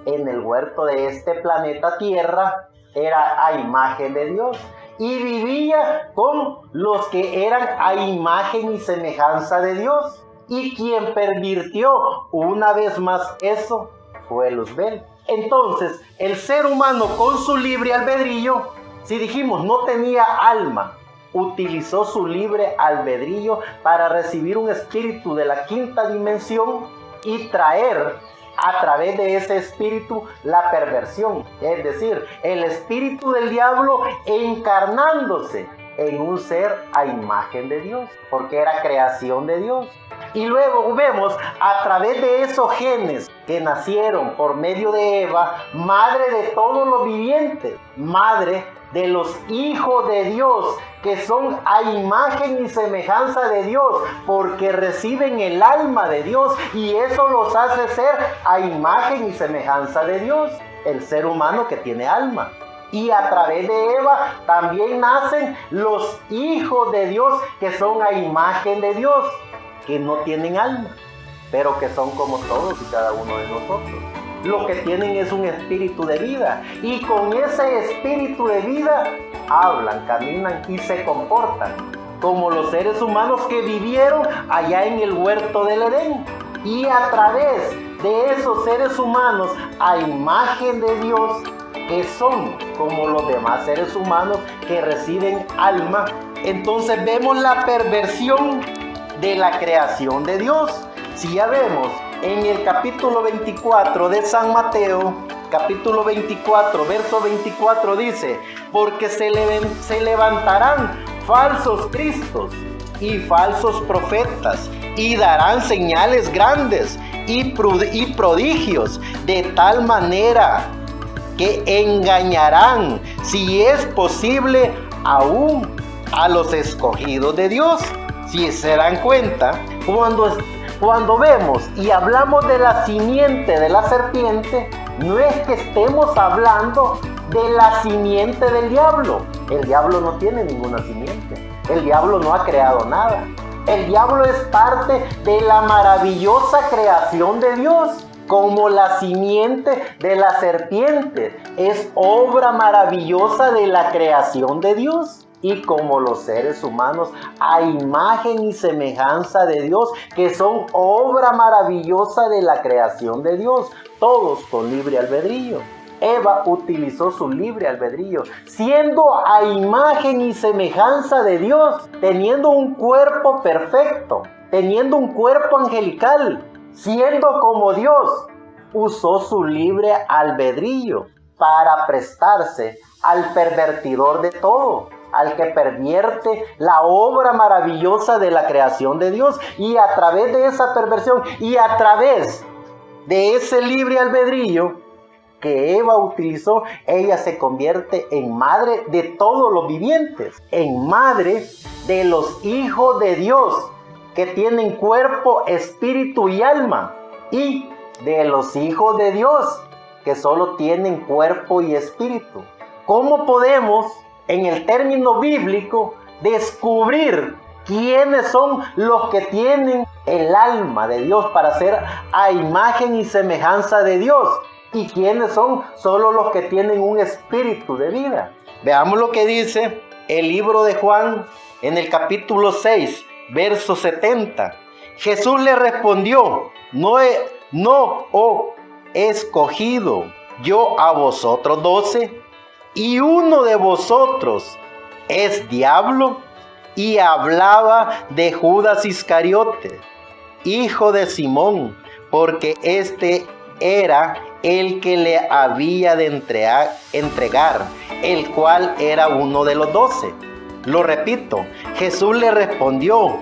en el huerto de este planeta Tierra, era a imagen de Dios. Y vivía con los que eran a imagen y semejanza de Dios. Y quien pervirtió una vez más eso fue Luzbel. Entonces, el ser humano con su libre albedrío, si dijimos no tenía alma, utilizó su libre albedrío para recibir un espíritu de la quinta dimensión y traer a través de ese espíritu la perversión. Es decir, el espíritu del diablo encarnándose en un ser a imagen de Dios, porque era creación de Dios. Y luego vemos a través de esos genes que nacieron por medio de Eva, madre de todos los vivientes, madre de los hijos de Dios, que son a imagen y semejanza de Dios, porque reciben el alma de Dios, y eso los hace ser a imagen y semejanza de Dios, el ser humano que tiene alma. Y a través de Eva también nacen los hijos de Dios, que son a imagen de Dios, que no tienen alma, pero que son como todos y cada uno de nosotros. Lo que tienen es un espíritu de vida, y con ese espíritu de vida hablan, caminan y se comportan como los seres humanos que vivieron allá en el huerto del Edén. Y a través de esos seres humanos, a imagen de Dios, que son como los demás seres humanos que reciben alma, entonces vemos la perversión de la creación de Dios. Si ya vemos en el capítulo 24 de San Mateo, capítulo 24, verso 24 dice: porque se levantarán falsos cristos y falsos profetas, y darán señales grandes y prodigios, de tal manera que engañarán, si es posible, aún a los escogidos de Dios. Si se dan cuenta, cuando vemos y hablamos de la simiente de la serpiente, no es que estemos hablando de la simiente del diablo. El diablo no tiene ninguna simiente. El diablo no ha creado nada. El diablo es parte de la maravillosa creación de Dios, como la simiente de la serpiente es obra maravillosa de la creación de Dios. Y como los seres humanos, a imagen y semejanza de Dios, que son obra maravillosa de la creación de Dios, todos con libre albedrío. Eva utilizó su libre albedrío, siendo a imagen y semejanza de Dios, teniendo un cuerpo perfecto, teniendo un cuerpo angelical, siendo como Dios, usó su libre albedrío para prestarse al pervertidor de todo, al que pervierte la obra maravillosa de la creación de Dios. Y a través de esa perversión y a través de ese libre albedrío que Eva utilizó, ella se convierte en madre de todos los vivientes, en madre de los hijos de Dios, que tienen cuerpo, espíritu y alma, y de los hijos de Dios, que solo tienen cuerpo y espíritu. ¿Cómo podemos, en el término bíblico, descubrir quiénes son los que tienen el alma de Dios para ser a imagen y semejanza de Dios? ¿Y quiénes son solo los que tienen un espíritu de vida? Veamos lo que dice el libro de Juan en el capítulo 6, verso 70. Jesús le respondió: no he escogido yo a vosotros 12, y uno de vosotros es diablo. Y hablaba de Judas Iscariote, hijo de Simón, porque este era el que le había de entregar, el cual era uno de los 12. Lo repito, Jesús le respondió: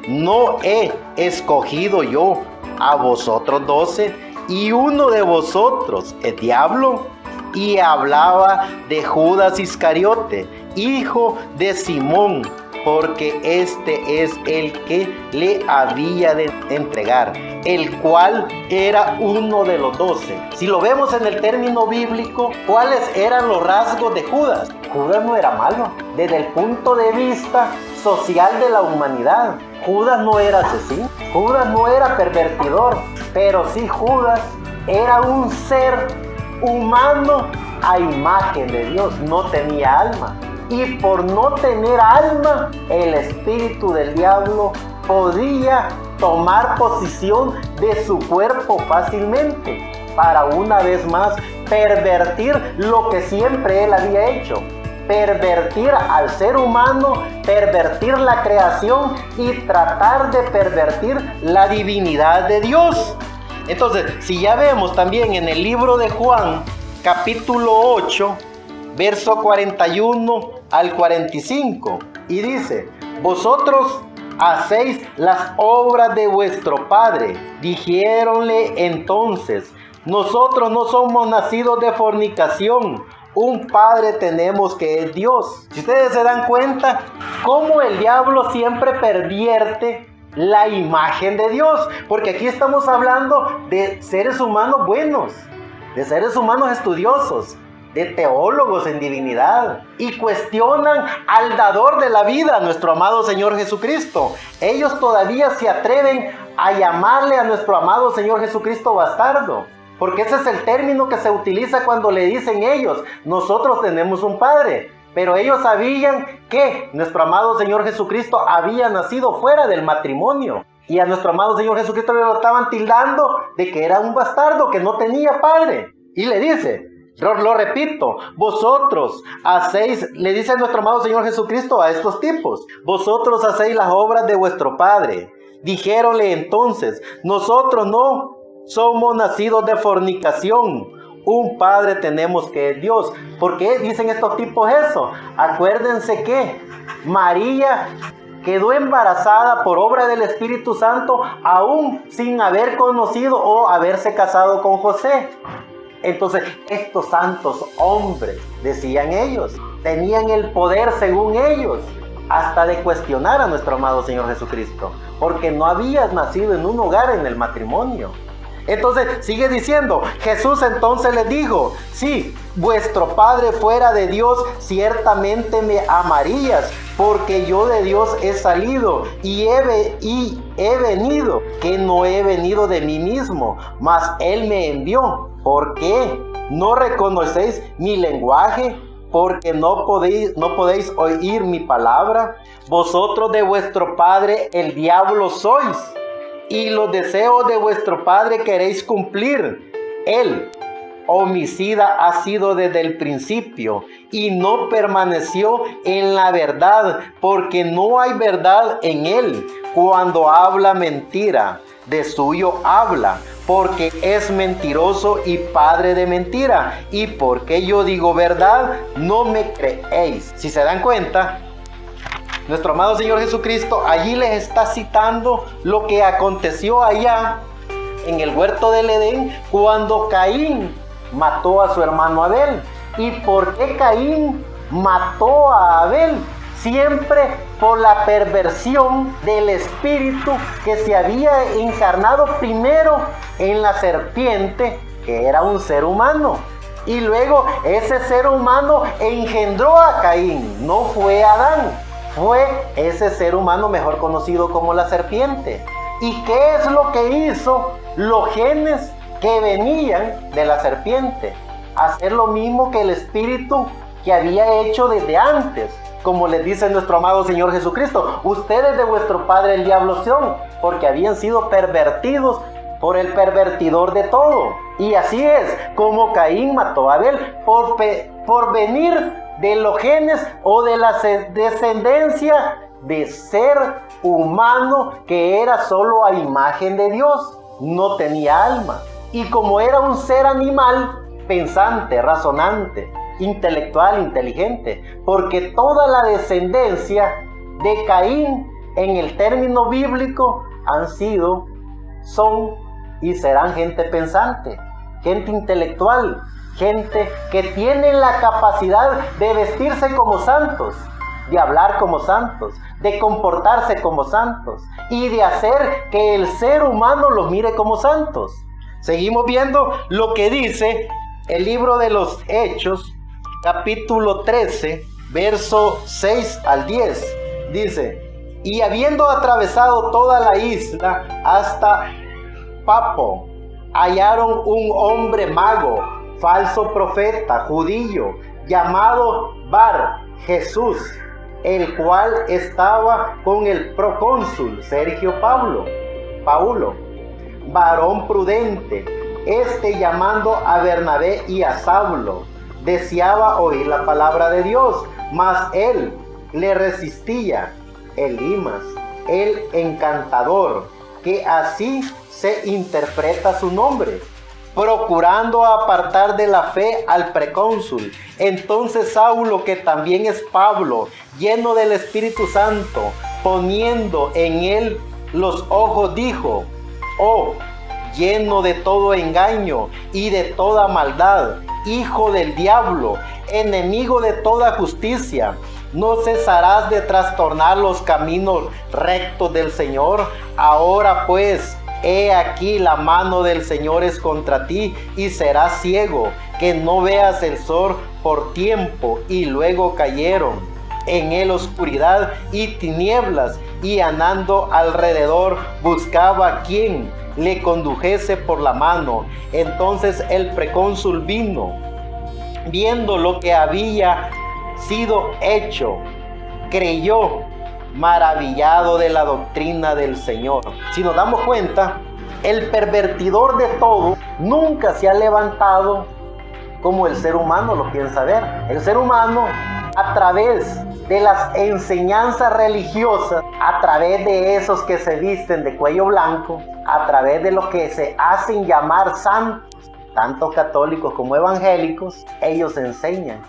no he escogido yo a vosotros 12, y uno de vosotros es diablo. Y hablaba de Judas Iscariote, hijo de Simón, porque este es el que le había de entregar, el cual era uno de los 12. Si lo vemos en el término bíblico, ¿cuáles eran los rasgos de Judas? Judas no era malo, desde el punto de vista social de la humanidad. Judas no era asesino, Judas no era pervertidor, pero sí Judas era un ser humano a imagen de Dios, no tenía alma. Y por no tener alma, el espíritu del diablo podía tomar posición de su cuerpo fácilmente, para una vez más pervertir lo que siempre él había hecho. Pervertir al ser humano, pervertir la creación y tratar de pervertir la divinidad de Dios. Entonces, si ya vemos también en el libro de Juan, capítulo 8, verso 41 al 45, y dice: vosotros hacéis las obras de vuestro padre. Dijéronle entonces: nosotros no somos nacidos de fornicación, un padre tenemos que es Dios. Si ustedes se dan cuenta, cómo el diablo siempre pervierte la imagen de Dios, porque aquí estamos hablando de seres humanos buenos, de seres humanos estudiosos, de teólogos en divinidad, y cuestionan al dador de la vida, nuestro amado Señor Jesucristo. Ellos todavía se atreven a llamarle a nuestro amado Señor Jesucristo bastardo, porque ese es el término que se utiliza cuando le dicen ellos: nosotros tenemos un padre. Pero ellos sabían que nuestro amado Señor Jesucristo había nacido fuera del matrimonio. Y a nuestro amado Señor Jesucristo le lo estaban tildando de que era un bastardo, que no tenía padre. Y le dice, lo repito, vosotros hacéis, le dice nuestro amado Señor Jesucristo a estos tipos, vosotros hacéis las obras de vuestro padre. Dijéronle entonces, nosotros no somos nacidos de fornicación, un padre tenemos que es Dios. ¿Por qué dicen estos tipos eso? Acuérdense que María quedó embarazada por obra del Espíritu Santo aún sin haber conocido o haberse casado con José. Entonces, estos santos hombres, decían ellos, tenían el poder según ellos, hasta de cuestionar a nuestro amado Señor Jesucristo, porque no habías nacido en un hogar en el matrimonio. Entonces, sigue diciendo, Jesús entonces les dijo, si vuestro Padre fuera de Dios, ciertamente me amarías, porque yo de Dios he salido y he venido, que no he venido de mí mismo, mas Él me envió. ¿Por qué no reconocéis mi lenguaje? Porque no podéis oír mi palabra. Vosotros de vuestro padre el diablo sois, y los deseos de vuestro padre queréis cumplir. Él, homicida, ha sido desde el principio, y no permaneció en la verdad, porque no hay verdad en él. Cuando habla mentira, de suyo habla, porque es mentiroso y padre de mentira. Y porque yo digo verdad, no me creéis. Si se dan cuenta, nuestro amado Señor Jesucristo allí les está citando lo que aconteció allá en el huerto del Edén, cuando Caín mató a su hermano Abel. ¿Y por qué Caín mató a Abel? Siempre por la perversión del espíritu que se había encarnado primero en la serpiente, que era un ser humano. Y luego ese ser humano engendró a Caín, no fue Adán, fue ese ser humano mejor conocido como la serpiente. ¿Y qué es lo que hizo los genes que venían de la serpiente? Hacer lo mismo que el espíritu que había hecho desde antes. Como les dice nuestro amado Señor Jesucristo, ustedes de vuestro padre el diablo son, porque habían sido pervertidos por el pervertidor de todo. Y así es como Caín mató a Abel, por venir de los genes o de la descendencia de ser humano que era solo a imagen de Dios, no tenía alma. Y como era un ser animal, pensante, razonante, intelectual, inteligente, porque toda la descendencia de Caín en el término bíblico son y serán gente pensante, gente intelectual, gente que tiene la capacidad de vestirse como santos, de hablar como santos, de comportarse como santos y de hacer que el ser humano los mire como santos. Seguimos viendo lo que dice el libro de los Hechos, capítulo 13, verso 6 al 10. Dice, y habiendo atravesado toda la isla hasta Papo, hallaron un hombre mago, falso profeta, judío, llamado Bar Jesús, el cual estaba con el procónsul Sergio Paulo, varón prudente. Llamando a Bernabé y a Saulo, deseaba oír la palabra de Dios, mas él le resistía. Elimas, el encantador, que así se interpreta su nombre, procurando apartar de la fe al precónsul. Entonces Saulo, que también es Pablo, lleno del Espíritu Santo, poniendo en él los ojos, dijo, oh, lleno de todo engaño y de toda maldad, hijo del diablo, enemigo de toda justicia, ¿no cesarás de trastornar los caminos rectos del Señor? Ahora pues, he aquí la mano del Señor es contra ti, y serás ciego, que no veas el sol por tiempo. Y luego cayeron en él oscuridad y tinieblas, y andando alrededor buscaba a quien le condujese por la mano. Entonces el precónsul vino, viendo lo que había sido hecho, creyó maravillado de la doctrina del Señor. Si nos damos cuenta, el pervertidor de todo nunca se ha levantado como el ser humano lo piensa ver. El ser humano, a través de las enseñanzas religiosas, a través de esos que se visten de cuello blanco, a través de los que se hacen llamar santos, tanto católicos como evangélicos, ellos enseñan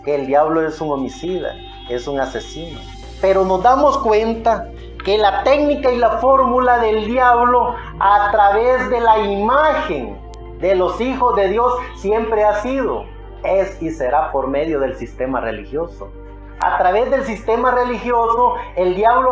que el diablo es un homicida, es un asesino. Pero nos damos cuenta que la técnica y la fórmula del diablo a través de la imagen de los hijos de Dios siempre ha sido, es y será por medio del sistema religioso. A través del sistema religioso el diablo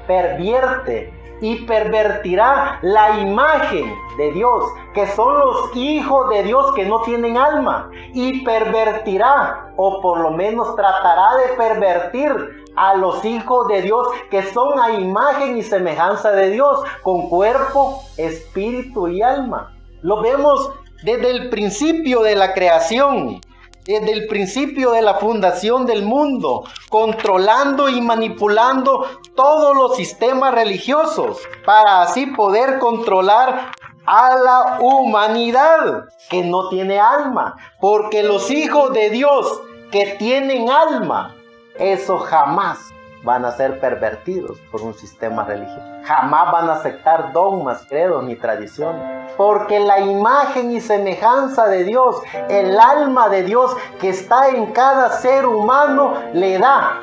pervierte y pervertirá la imagen de Dios, que son los hijos de Dios que no tienen alma, y pervertirá, o por lo menos tratará de pervertir a los hijos de Dios que son a imagen y semejanza de Dios, con cuerpo, espíritu y alma. Lo vemos desde el principio de la creación, desde el principio de la fundación del mundo, controlando y manipulando todos los sistemas religiosos para así poder controlar a la humanidad que no tiene alma, porque los hijos de Dios que tienen alma, esos jamás van a ser pervertidos por un sistema religioso. Jamás van a aceptar dogmas, credos ni tradiciones. Porque la imagen y semejanza de Dios, el alma de Dios que está en cada ser humano, le da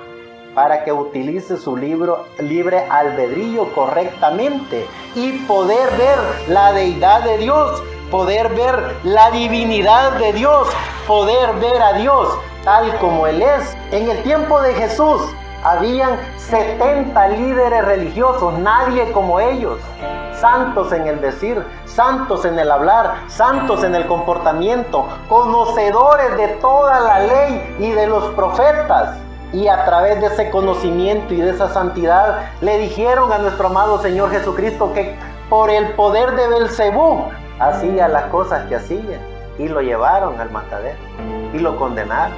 para que utilice su libre albedrío correctamente y poder ver la deidad de Dios, poder ver la divinidad de Dios, poder ver a Dios tal como Él es. En el tiempo de Jesús habían 70 líderes religiosos, nadie como ellos, santos en el decir, santos en el hablar, santos en el comportamiento, conocedores de toda la ley y de los profetas. Y a través de ese conocimiento y de esa santidad le dijeron a nuestro amado Señor Jesucristo que por el poder de Belcebú hacía las cosas que hacía, y lo llevaron al matadero y lo condenaron,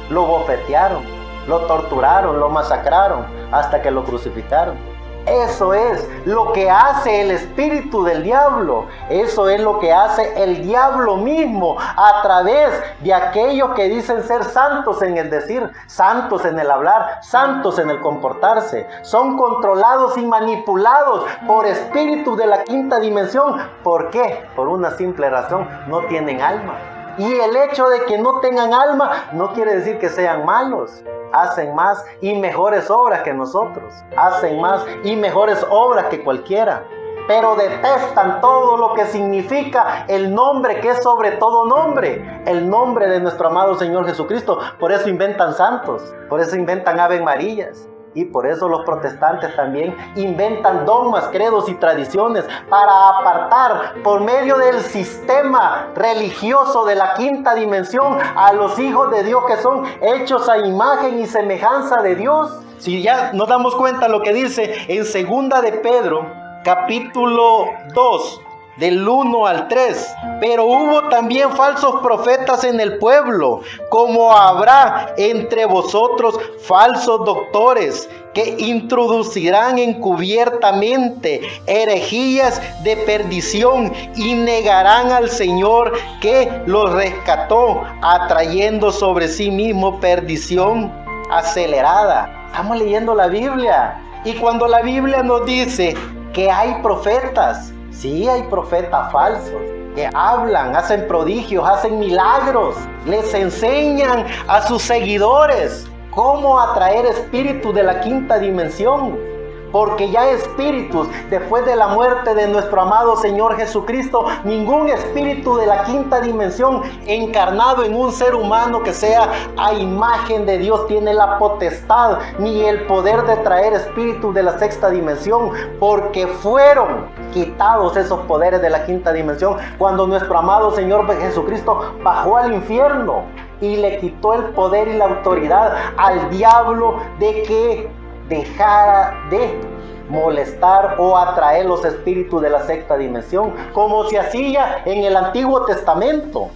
lo bofetearon, lo torturaron, lo masacraron hasta que lo crucificaron. Eso es lo que hace el espíritu del diablo. Eso es lo que hace el diablo mismo a través de aquellos que dicen ser santos en el decir, santos en el hablar, santos en el comportarse. Son controlados y manipulados por espíritus de la quinta dimensión. ¿Por qué? Por una simple razón: no tienen alma. Y el hecho de que no tengan alma no quiere decir que sean malos. Hacen más y mejores obras que nosotros. Hacen más y mejores obras que cualquiera. Pero detestan todo lo que significa el nombre que es sobre todo nombre. El nombre de nuestro amado Señor Jesucristo. Por eso inventan santos. Por eso inventan Ave Marías. Y por eso los protestantes también inventan dogmas, credos y tradiciones para apartar por medio del sistema religioso de la quinta dimensión a los hijos de Dios que son hechos a imagen y semejanza de Dios. Si ya nos damos cuenta lo que dice en 2 de Pedro, capítulo 2, del 1 al 3. Pero hubo también falsos profetas en el pueblo, como habrá entre vosotros falsos doctores, que introducirán encubiertamente herejías de perdición y negarán al Señor que los rescató, atrayendo sobre sí mismo perdición acelerada. Estamos leyendo la Biblia, y cuando la Biblia nos dice que hay profetas, sí, hay profetas falsos que hablan, hacen prodigios, hacen milagros, les enseñan a sus seguidores cómo atraer espíritus de la quinta dimensión. Porque ya espíritus, después de la muerte de nuestro amado Señor Jesucristo, ningún espíritu de la quinta dimensión encarnado en un ser humano que sea a imagen de Dios tiene la potestad ni el poder de traer espíritus de la sexta dimensión, porque fueron quitados esos poderes de la quinta dimensión cuando nuestro amado Señor Jesucristo bajó al infierno y le quitó el poder y la autoridad al diablo de que dejara de molestar o atraer los espíritus de la sexta dimensión, como se hacía en el Antiguo Testamento.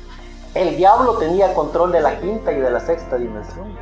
El diablo tenía control de la quinta y de la sexta dimensión.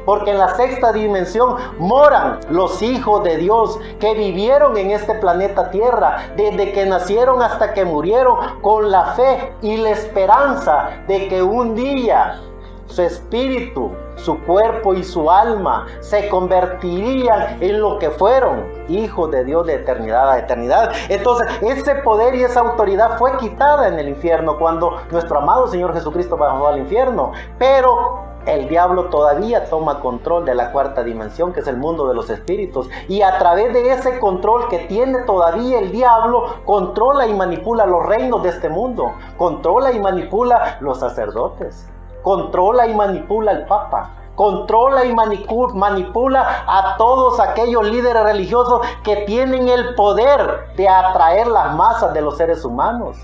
porque en la sexta dimensión moran los hijos de Dios que vivieron en este planeta Tierra, desde que nacieron hasta que murieron, con la fe y la esperanza de que un día su espíritu, su cuerpo y su alma se convertirían en lo que fueron, hijos de Dios de eternidad a eternidad. Entonces, ese poder y esa autoridad fue quitada en el infierno cuando nuestro amado Señor Jesucristo bajó al infierno. Pero el diablo todavía toma control de la cuarta dimensión, que es el mundo de los espíritus. Y a través de ese control que tiene todavía el diablo, controla y manipula los reinos de este mundo. Controla y manipula los sacerdotes. Controla y manipula al Papa, controla y manipula a todos aquellos líderes religiosos que tienen el poder de atraer las masas de los seres humanos.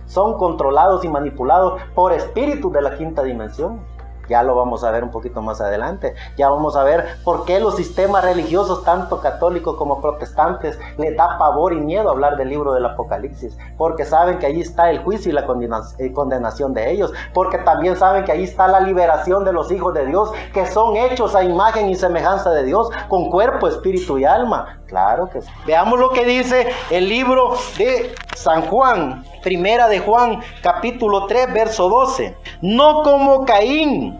Son controlados y manipulados por espíritus de la quinta dimensión. Ya lo vamos a ver un poquito más adelante. Ya vamos a ver por qué los sistemas religiosos, tanto católicos como protestantes, les da pavor y miedo hablar del libro del Apocalipsis. Porque saben que allí está el juicio y la condenación de ellos. Porque también saben que allí está la liberación de los hijos de Dios, que son hechos a imagen y semejanza de Dios, con cuerpo, espíritu y alma. Claro que sí. Veamos lo que dice el libro de San Juan, primera de Juan, capítulo 3, verso 12. No como Caín,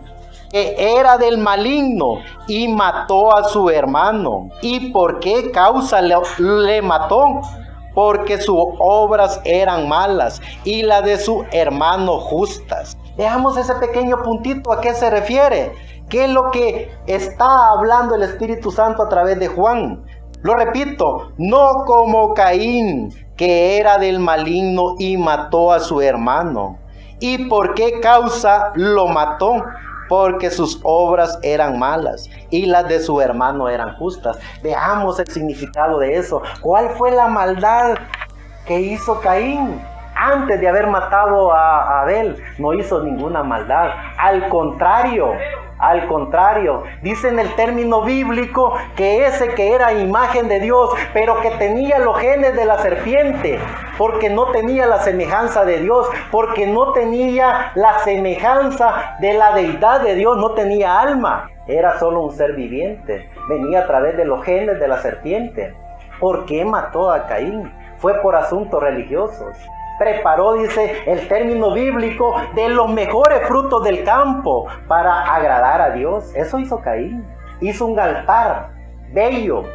que era del maligno y mató a su hermano. ¿Y por qué causa le mató? Porque sus obras eran malas y las de su hermano justas. Veamos ese pequeño puntito, ¿a qué se refiere? ¿Qué es lo que está hablando el Espíritu Santo a través de Juan? Lo repito, no como Caín, que era del maligno y mató a su hermano. ¿Y por qué causa lo mató? Porque sus obras eran malas y las de su hermano eran justas. Veamos el significado de eso. ¿Cuál fue la maldad que hizo Caín? Antes de haber matado a Abel, no hizo ninguna maldad. Al contrario, dice en el término bíblico que ese que era imagen de Dios, pero que tenía los genes de la serpiente, porque no tenía la semejanza de Dios, porque no tenía la semejanza de la deidad de Dios, no tenía alma, era solo un ser viviente, venía a través de los genes de la serpiente. ¿Por qué mató a Caín? Fue por asuntos religiosos. Preparó, dice el término bíblico, de los mejores frutos del campo para agradar a Dios. Eso hizo Caín. Hizo un altar bello,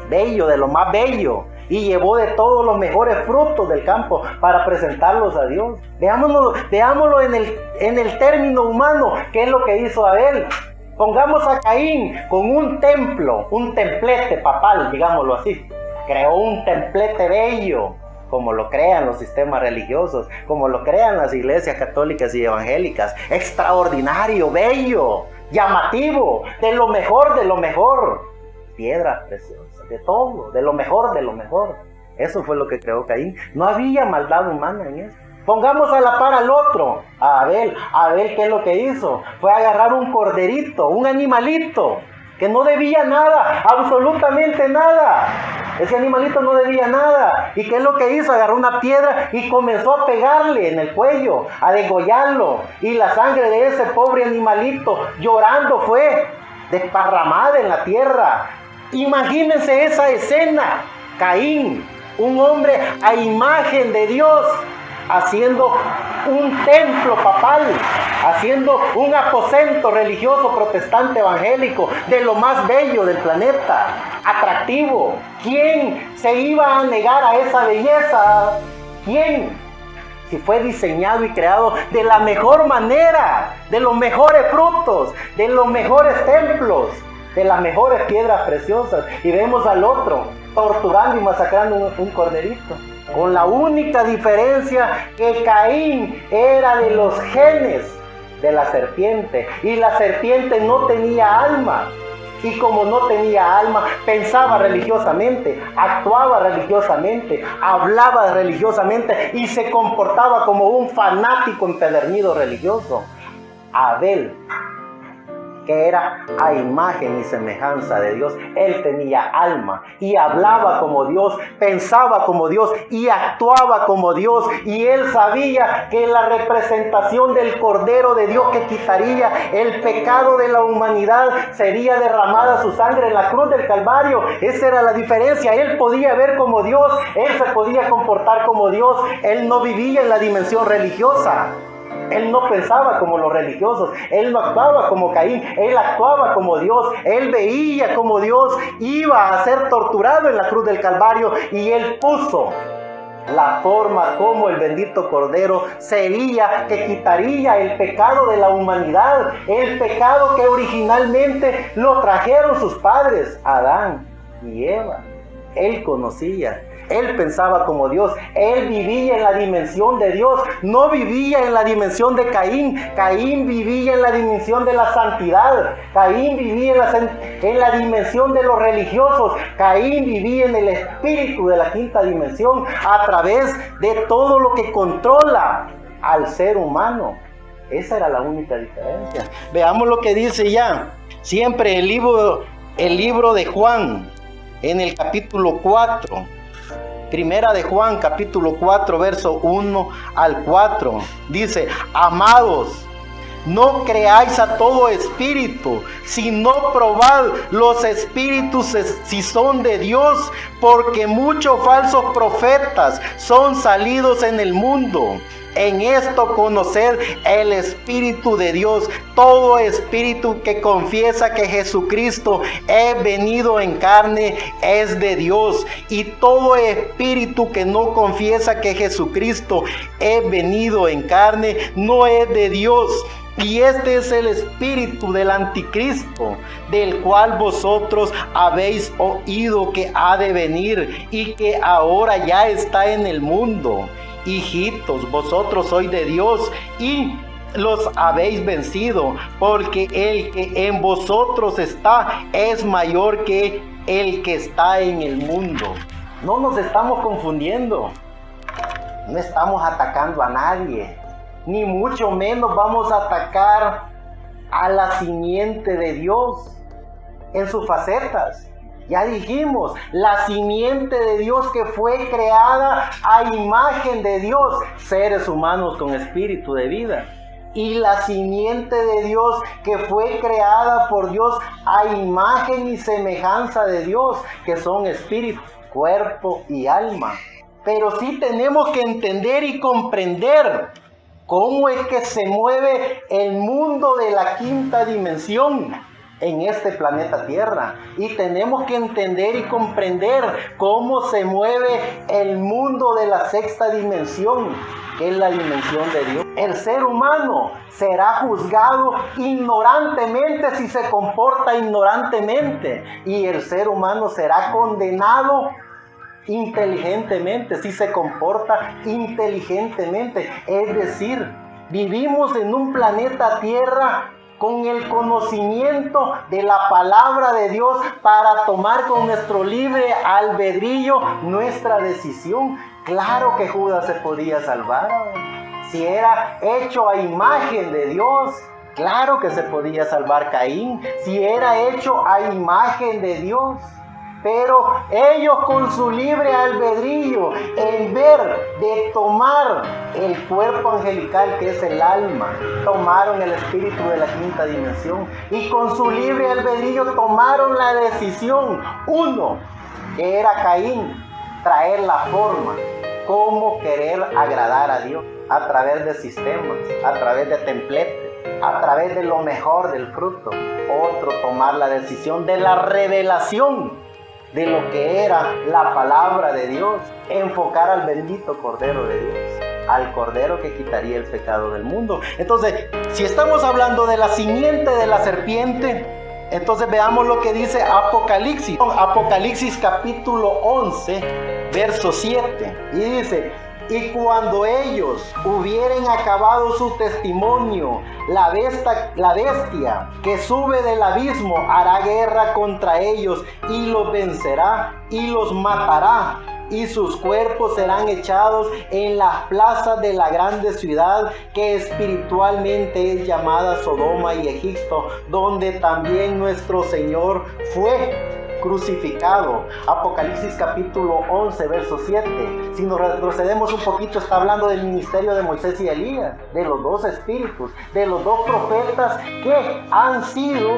de lo más bello, y llevó de todos los mejores frutos del campo para presentarlos a Dios. Veámoslo en el término humano, ¿qué es lo que hizo Abel? Pongamos a Caín con un templo, un templete papal, digámoslo así. Creó un templete bello, como lo crean los sistemas religiosos, como lo crean las iglesias católicas y evangélicas. Extraordinario, bello, llamativo, de lo mejor. Piedras preciosas, de todo, de lo mejor. Eso fue lo que creó Caín. No había maldad humana en eso. Pongamos a la par al otro, a Abel. Abel, ¿qué es lo que hizo? Fue agarrar un corderito, un animalito, que no debía nada, absolutamente nada. Ese animalito no debía nada. ¿Y qué es lo que hizo? Agarró una piedra y comenzó a pegarle en el cuello, a degollarlo. Y la sangre de ese pobre animalito, llorando, fue desparramada en la tierra. Imagínense esa escena. Caín, un hombre a imagen de Dios, haciendo un templo papal, haciendo un aposento religioso protestante evangélico de lo más bello del planeta, atractivo. ¿Quién se iba a negar a esa belleza? ¿Quién? Si fue diseñado y creado de la mejor manera, de los mejores frutos, de los mejores templos, de las mejores piedras preciosas. Y vemos al otro torturando y masacrando un corderito, con la única diferencia que Caín era de los genes de la serpiente, y la serpiente no tenía alma. Y como no tenía alma, pensaba religiosamente, actuaba religiosamente, hablaba religiosamente y se comportaba como un fanático empedernido religioso. Abel, que era a imagen y semejanza de Dios. Él tenía alma y hablaba como Dios, pensaba como Dios y actuaba como Dios. Y él sabía que la representación del Cordero de Dios que quitaría el pecado de la humanidad sería derramada su sangre en la cruz del Calvario. Esa era la diferencia. Él podía ver como Dios, él se podía comportar como Dios. Él no vivía en la dimensión religiosa. Él no pensaba como los religiosos, él no actuaba como Caín, él actuaba como Dios, él veía como Dios iba a ser torturado en la cruz del Calvario y él puso la forma como el bendito Cordero sería que quitaría el pecado de la humanidad, el pecado que originalmente lo trajeron sus padres, Adán y Eva. Él conocía. Él pensaba como Dios, él vivía en la dimensión de Dios, no vivía en la dimensión de Caín. Caín vivía en la dimensión de la santidad, Caín vivía en la dimensión de los religiosos, Caín vivía en el espíritu de la quinta dimensión a través de todo lo que controla al ser humano. Esa era la única diferencia. Veamos lo que dice ya, siempre el libro de Juan, en el capítulo 4. Primera de Juan, capítulo 4, verso 1 al 4. Dice: amados, no creáis a todo espíritu, sino probad los espíritus si son de Dios, porque muchos falsos profetas son salidos en el mundo. En esto conoced el Espíritu de Dios. Todo espíritu que confiesa que Jesucristo es venido en carne es de Dios. Y todo espíritu que no confiesa que Jesucristo es venido en carne no es de Dios. Y este es el espíritu del anticristo, del cual vosotros habéis oído que ha de venir y que ahora ya está en el mundo. Hijitos, vosotros sois de Dios y los habéis vencido, porque el que en vosotros está es mayor que el que está en el mundo. No nos estamos confundiendo, no estamos atacando a nadie, ni mucho menos vamos a atacar a la simiente de Dios en sus facetas. Ya dijimos, la simiente de Dios que fue creada a imagen de Dios, seres humanos con espíritu de vida. Y la simiente de Dios que fue creada por Dios a imagen y semejanza de Dios, que son espíritu, cuerpo y alma. Pero sí tenemos que entender y comprender cómo es que se mueve el mundo de la quinta dimensión en este planeta Tierra. Y tenemos que entender y comprender cómo se mueve el mundo de la sexta dimensión, que es la dimensión de Dios. El ser humano será juzgado ignorantemente si se comporta ignorantemente, y el ser humano será condenado inteligentemente si se comporta inteligentemente. Es decir, vivimos en un planeta Tierra con el conocimiento de la palabra de Dios para tomar con nuestro libre albedrío nuestra decisión. Claro que Judas se podía salvar, si era hecho a imagen de Dios. Claro que se podía salvar Caín, si era hecho a imagen de Dios. Pero ellos, con su libre albedrío, en vez de tomar el cuerpo angelical que es el alma, tomaron el espíritu de la quinta dimensión, y con su libre albedrío tomaron la decisión, uno, que era Caín, traer la forma, cómo querer agradar a Dios, a través de sistemas, a través de templetes, a través de lo mejor del fruto. Otro, tomar la decisión de la revelación de lo que era la palabra de Dios, enfocar al bendito Cordero de Dios, al Cordero que quitaría el pecado del mundo. Entonces, si estamos hablando de la simiente de la serpiente, entonces veamos lo que dice Apocalipsis. Apocalipsis capítulo 11, verso 7. Y dice: Y cuando ellos hubieren acabado su testimonio, la bestia que sube del abismo hará guerra contra ellos y los vencerá y los matará. Y sus cuerpos serán echados en las plazas de la grande ciudad que espiritualmente es llamada Sodoma y Egipto, donde también nuestro Señor fue crucificado. Apocalipsis capítulo 11, verso 7. Si nos retrocedemos un poquito, está hablando del ministerio de Moisés y Elías, de los dos espíritus, de los dos profetas que han sido,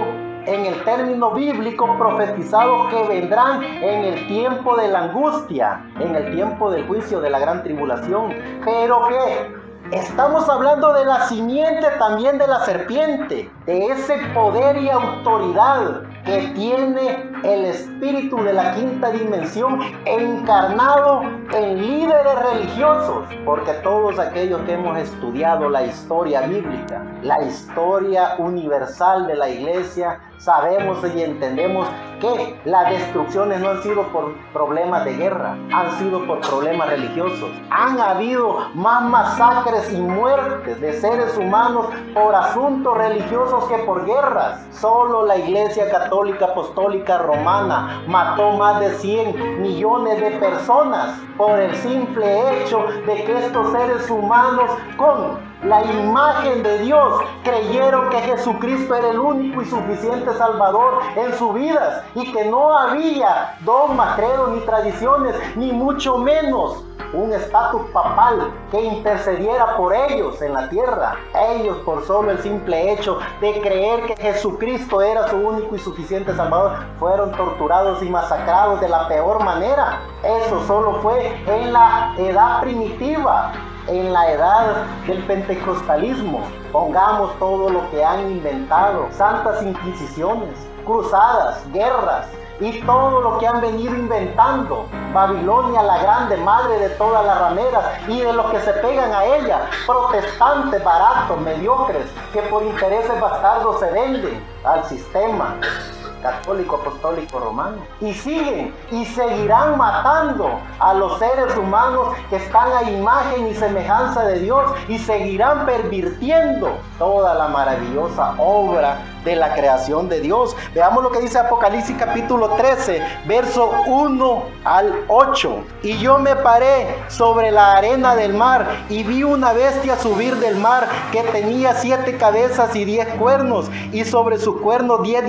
en el término bíblico, profetizados que vendrán en el tiempo de la angustia, en el tiempo del juicio, de la gran tribulación. Pero que estamos hablando de la simiente también de la serpiente, de ese poder y autoridad que tiene el espíritu de la quinta dimensión encarnado en líderes religiosos, porque todos aquellos que hemos estudiado la historia bíblica, la historia universal de la iglesia, sabemos y entendemos que las destrucciones no han sido por problemas de guerra, han sido por problemas religiosos. Han habido más masacres y muertes de seres humanos por asuntos religiosos que por guerras. Solo la Iglesia Católica Apostólica Romana mató más de 100 millones de personas por el simple hecho de que estos seres humanos, con la imagen de Dios, creyeron que Jesucristo era el único y suficiente Salvador en sus vidas y que no había dogmas, credos ni tradiciones, ni mucho menos un estatus papal que intercediera por ellos en la tierra. Ellos, por solo el simple hecho de creer que Jesucristo era su único y suficiente Salvador, fueron torturados y masacrados de la peor manera. Eso solo fue en la edad primitiva, en la edad del pentecostalismo. Pongamos todo lo que han inventado: santas inquisiciones, cruzadas, guerras y todo lo que han venido inventando. Babilonia la grande, madre de todas las rameras y de los que se pegan a ella, protestantes baratos, mediocres, que por intereses bastardos se venden al sistema católico apostólico romano, y siguen y seguirán matando a los seres humanos que están a imagen y semejanza de Dios, y seguirán pervirtiendo toda la maravillosa obra de la creación de Dios. Veamos lo que dice Apocalipsis capítulo 13, verso 1 al 8. Y yo me paré sobre la arena del mar y vi una bestia subir del mar que tenía 7 cabezas y 10 cuernos, y sobre sus cuernos 10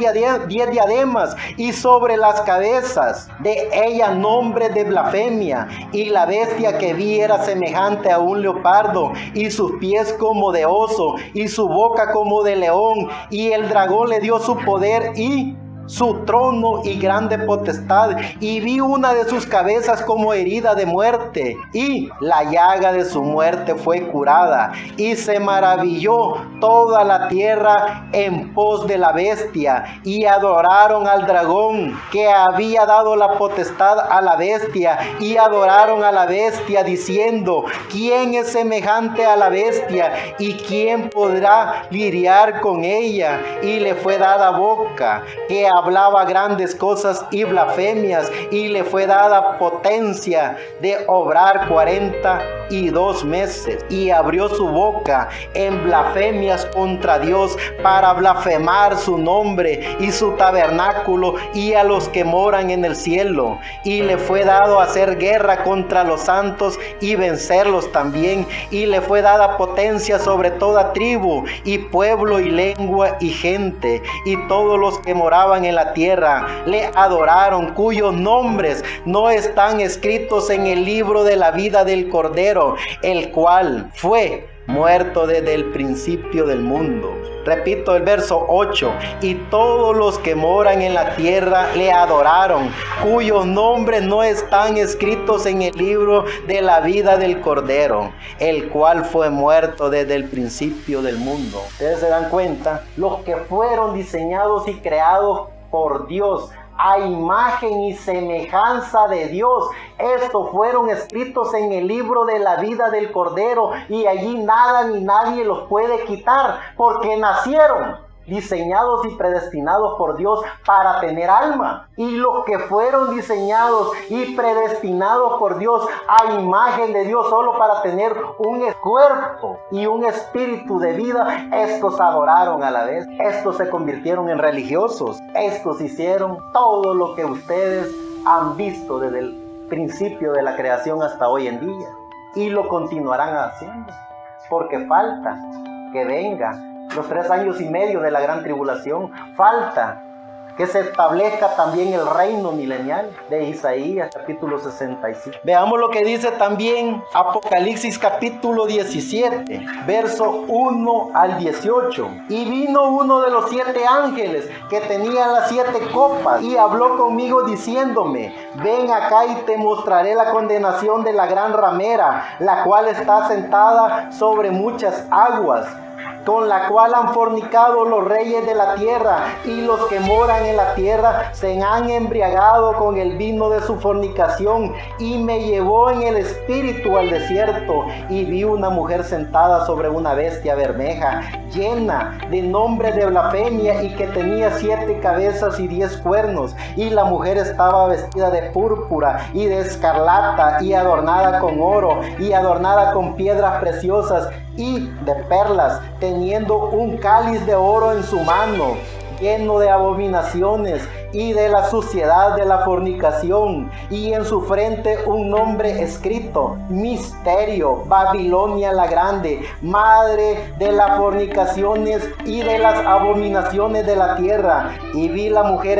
diademas, y sobre las cabezas de ella nombre de blasfemia. Y la bestia que vi era semejante a un leopardo, y sus pies como de oso, y su boca como de león, y el dragón le dio su poder y su trono y grande potestad, y vi una de sus cabezas como herida de muerte, y la llaga de su muerte fue curada, y se maravilló toda la tierra en pos de la bestia, y adoraron al dragón que había dado la potestad a la bestia, y adoraron a la bestia diciendo: ¿quién es semejante a la bestia y quién podrá lidiar con ella? Y le fue dada boca que hablaba grandes cosas y blasfemias, y le fue dada potencia de obrar 42 meses, y abrió su boca en blasfemias contra Dios para blasfemar su nombre y su tabernáculo y a los que moran en el cielo. Y le fue dado hacer guerra contra los santos y vencerlos también, y le fue dada potencia sobre toda tribu y pueblo y lengua y gente, y todos los que moraban en la tierra le adoraron, cuyos nombres no están escritos en el libro de la vida del Cordero, el cual fue muerto desde el principio del mundo. Repito el verso 8: y todos los que moran en la tierra le adoraron, cuyos nombres no están escritos en el libro de la vida del Cordero, el cual fue muerto desde el principio del mundo. Ustedes se dan cuenta, los que fueron diseñados y creados por Dios a imagen y semejanza de Dios, estos fueron escritos en el libro de la vida del Cordero, y allí nada ni nadie los puede quitar, porque nacieron diseñados y predestinados por Dios para tener alma. Y los que fueron diseñados y predestinados por Dios a imagen de Dios solo para tener un cuerpo y un espíritu de vida, estos adoraron a la vez. Estos se convirtieron en religiosos. Estos hicieron todo lo que ustedes han visto desde el principio de la creación hasta hoy en día. Y lo continuarán haciendo. Porque falta que venga los 3 años y medio de la gran tribulación. Falta que se establezca también el reino milenial de Isaías capítulo 65. Veamos lo que dice también Apocalipsis capítulo 17, verso 1 al 18. Y vino uno de los 7 ángeles que tenía las 7 copas y habló conmigo diciéndome: ven acá y te mostraré la condenación de la gran ramera, la cual está sentada sobre muchas aguas, con la cual han fornicado los reyes de la tierra, y los que moran en la tierra se han embriagado con el vino de su fornicación. Y me llevó en el espíritu al desierto, y vi una mujer sentada sobre una bestia bermeja, llena de nombres de blasfemia, y que tenía 7 cabezas y 10 cuernos. Y la mujer estaba vestida de púrpura y de escarlata, y adornada con oro, y adornada con piedras preciosas y de perlas, teniendo un cáliz de oro en su mano, lleno de abominaciones y de la suciedad de la fornicación, y en su frente un nombre escrito: Misterio, Babilonia la grande, madre de las fornicaciones y de las abominaciones de la tierra. Y vi la mujer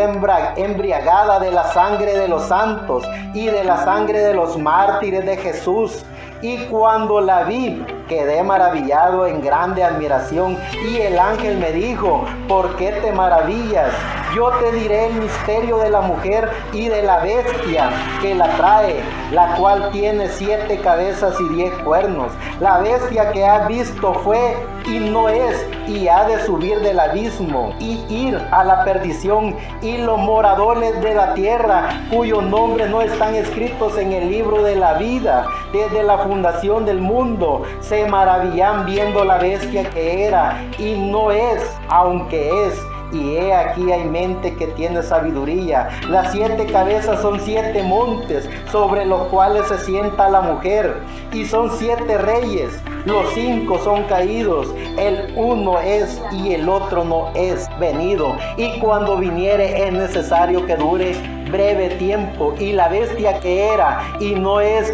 embriagada de la sangre de los santos y de la sangre de los mártires de Jesús. Y cuando la vi, quedé maravillado en grande admiración. Y el ángel me dijo: ¿por qué te maravillas? Yo te diré el misterio de la mujer y de la bestia que la trae, la cual tiene 7 cabezas y 10 cuernos. La bestia que has visto fue y no es, y ha de subir del abismo y ir a la perdición. Y los moradores de la tierra, cuyos nombres no están escritos en el libro de la vida desde la fundación del mundo, se maravillan viendo la bestia que era y no es, aunque es. Y he aquí hay mente que tiene sabiduría. Las 7 cabezas son 7 montes sobre los cuales se sienta la mujer, y son 7 reyes. Los 5 son caídos, el uno es y el otro no es venido. Y cuando viniere es necesario que dure breve tiempo. Y la bestia que era y no es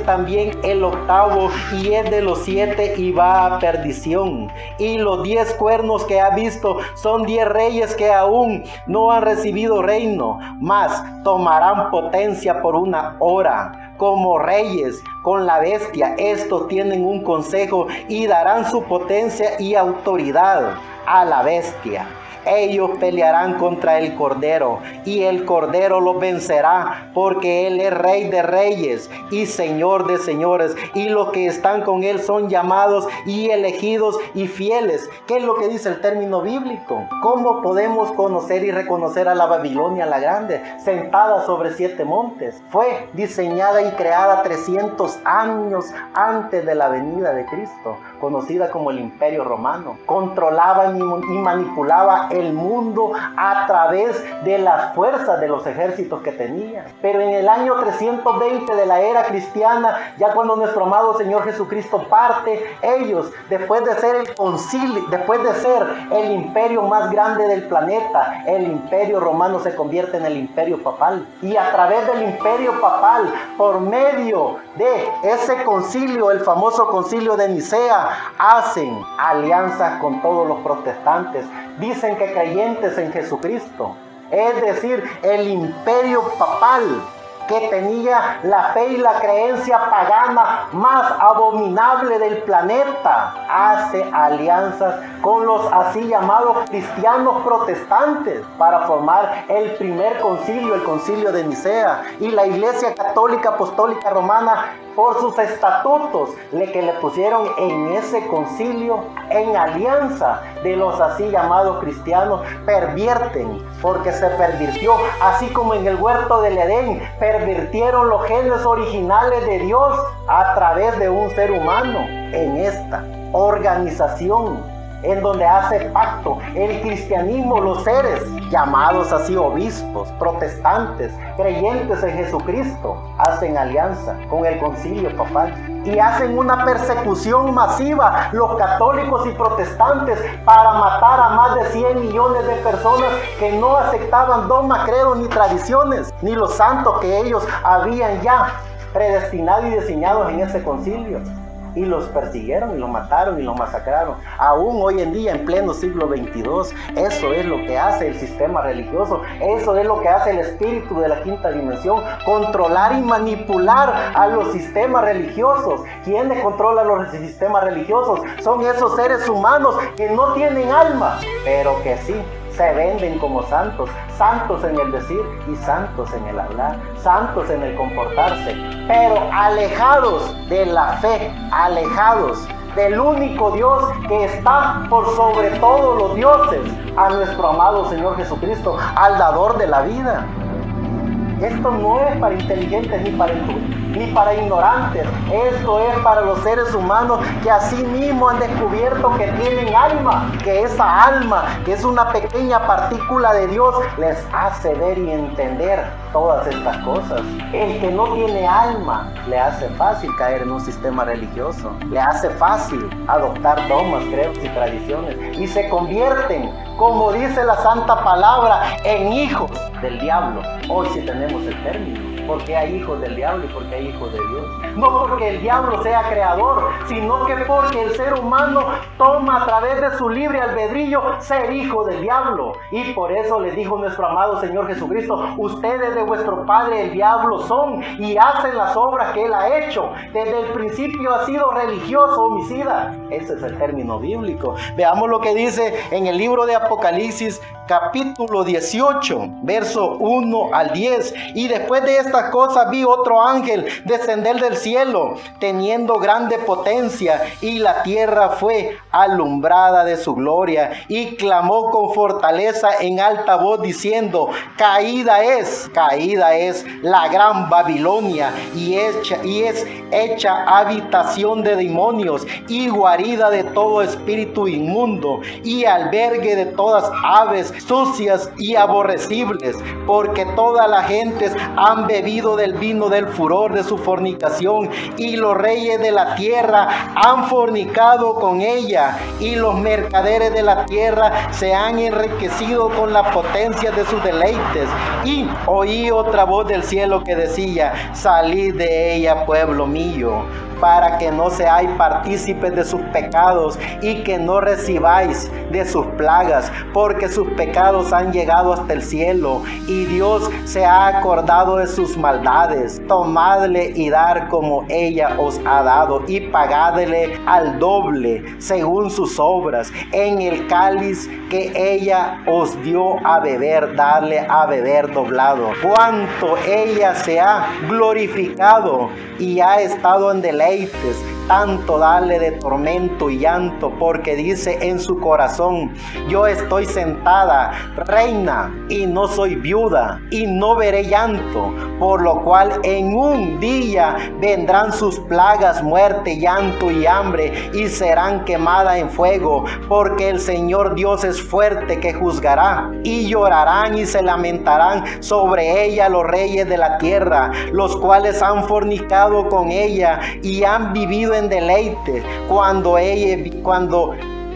también el 8º, y es de los 7 y va a perdición. Y los 10 cuernos que ha visto son 10 reyes que aún no han recibido reino, mas tomarán potencia por una hora. Como reyes con la bestia, estos tienen un consejo y darán su potencia y autoridad a la bestia. Ellos pelearán contra el Cordero, y el Cordero los vencerá, porque Él es Rey de reyes y Señor de señores, y los que están con Él son llamados y elegidos y fieles. ¿Qué es lo que dice el término bíblico? ¿Cómo podemos conocer y reconocer a la Babilonia la grande, sentada sobre 7 montes? Fue diseñada y creada 300 años antes de la venida de Cristo, conocida como el Imperio Romano. Controlaba y manipulaba el mundo a través de las fuerzas de los ejércitos que tenía. Pero en el año 320 de la era cristiana, ya cuando nuestro amado Señor Jesucristo parte, ellos, después de ser el concilio, después de ser el imperio más grande del planeta, el Imperio Romano se convierte en el Imperio Papal. Y a través del Imperio Papal, por medio de ese concilio, el famoso concilio de Nicea, hacen alianzas con todos los protestantes. Dicen que creyentes en Jesucristo, es decir, el imperio papal, que tenía la fe y la creencia pagana más abominable del planeta, hace alianzas con los así llamados cristianos protestantes para formar el primer concilio, el concilio de Nicea. Y la Iglesia Católica Apostólica Romana, por sus estatutos que le pusieron en ese concilio, en alianza de los así llamados cristianos, pervierten, porque se pervirtió, así como en el huerto del Edén pervirtieron los genes originales de Dios a través de un ser humano. En esta organización en donde hace pacto el cristianismo, los seres llamados así obispos, protestantes, creyentes en Jesucristo, hacen alianza con el concilio papal y hacen una persecución masiva, los católicos y protestantes, para matar a más de 100 millones de personas que no aceptaban dogmas, credos ni tradiciones, ni los santos que ellos habían ya predestinados y diseñados en ese concilio. Y los persiguieron y los mataron y los masacraron. Aún hoy en día, en pleno siglo XXII, eso es lo que hace el sistema religioso, eso es lo que hace el espíritu de la quinta dimensión, controlar y manipular a los sistemas religiosos. ¿Quiénes controlan los sistemas religiosos? Son esos seres humanos que no tienen alma, pero que sí se venden como santos, santos en el decir y santos en el hablar, santos en el comportarse, pero alejados de la fe, alejados del único Dios que está por sobre todos los dioses, a nuestro amado Señor Jesucristo, al dador de la vida. Esto no es para inteligentes ni para ignorantes. Esto es para los seres humanos que así mismo han descubierto que tienen alma, que esa alma, que es una pequeña partícula de Dios, les hace ver y entender todas estas cosas. El que no tiene alma, le hace fácil caer en un sistema religioso, le hace fácil adoptar dogmas, credos y tradiciones, y se convierten, como dice la santa palabra, en hijos del diablo. Hoy sí tenemos el término. Porque hay hijos del diablo y porque hay hijos de Dios. No porque el diablo sea creador, sino que porque el ser humano toma a través de su libre albedrío ser hijo del diablo. Y por eso les dijo nuestro amado Señor Jesucristo: ustedes de vuestro padre el diablo son y hacen las obras que él ha hecho. Desde el principio ha sido religioso, homicida. Ese es el término bíblico. Veamos lo que dice en el libro de Apocalipsis, capítulo 18, verso 1 al 10. Y después de estas cosas vi otro ángel descender del cielo, teniendo grande potencia, y la tierra fue alumbrada de su gloria, y clamó con fortaleza en alta voz diciendo: caída es la gran Babilonia, y es hecha habitación de demonios y guarida de todo espíritu inmundo y albergue de todas aves sucias y aborrecibles, porque todas las gentes han bebido del vino del furor de su fornicación, y los reyes de la tierra han fornicado con ella, y los mercaderes de la tierra se han enriquecido con la potencia de sus deleites. Y oí otra voz del cielo que decía: salid de ella, pueblo mío, para que no seáis partícipes de sus pecados y que no recibáis de sus plagas, porque sus pecados han llegado hasta el cielo y Dios se ha acordado de sus maldades. Tomadle y dar como ella os ha dado, y pagadle al doble según sus obras. En el cáliz que ella os dio a beber, darle a beber doblado. Cuanto ella se ha glorificado y ha estado en deleites, tanto darle de tormento y llanto, porque dice en su corazón: yo estoy sentada, reina, y no soy viuda, y no veré llanto, por lo cual en un día vendrán sus plagas, muerte, llanto y hambre, y serán quemadas en fuego, porque el Señor Dios es fuerte que juzgará. Y llorarán y se lamentarán sobre ella los reyes de la tierra, los cuales han fornicado con ella y han vivido en deleite, cuando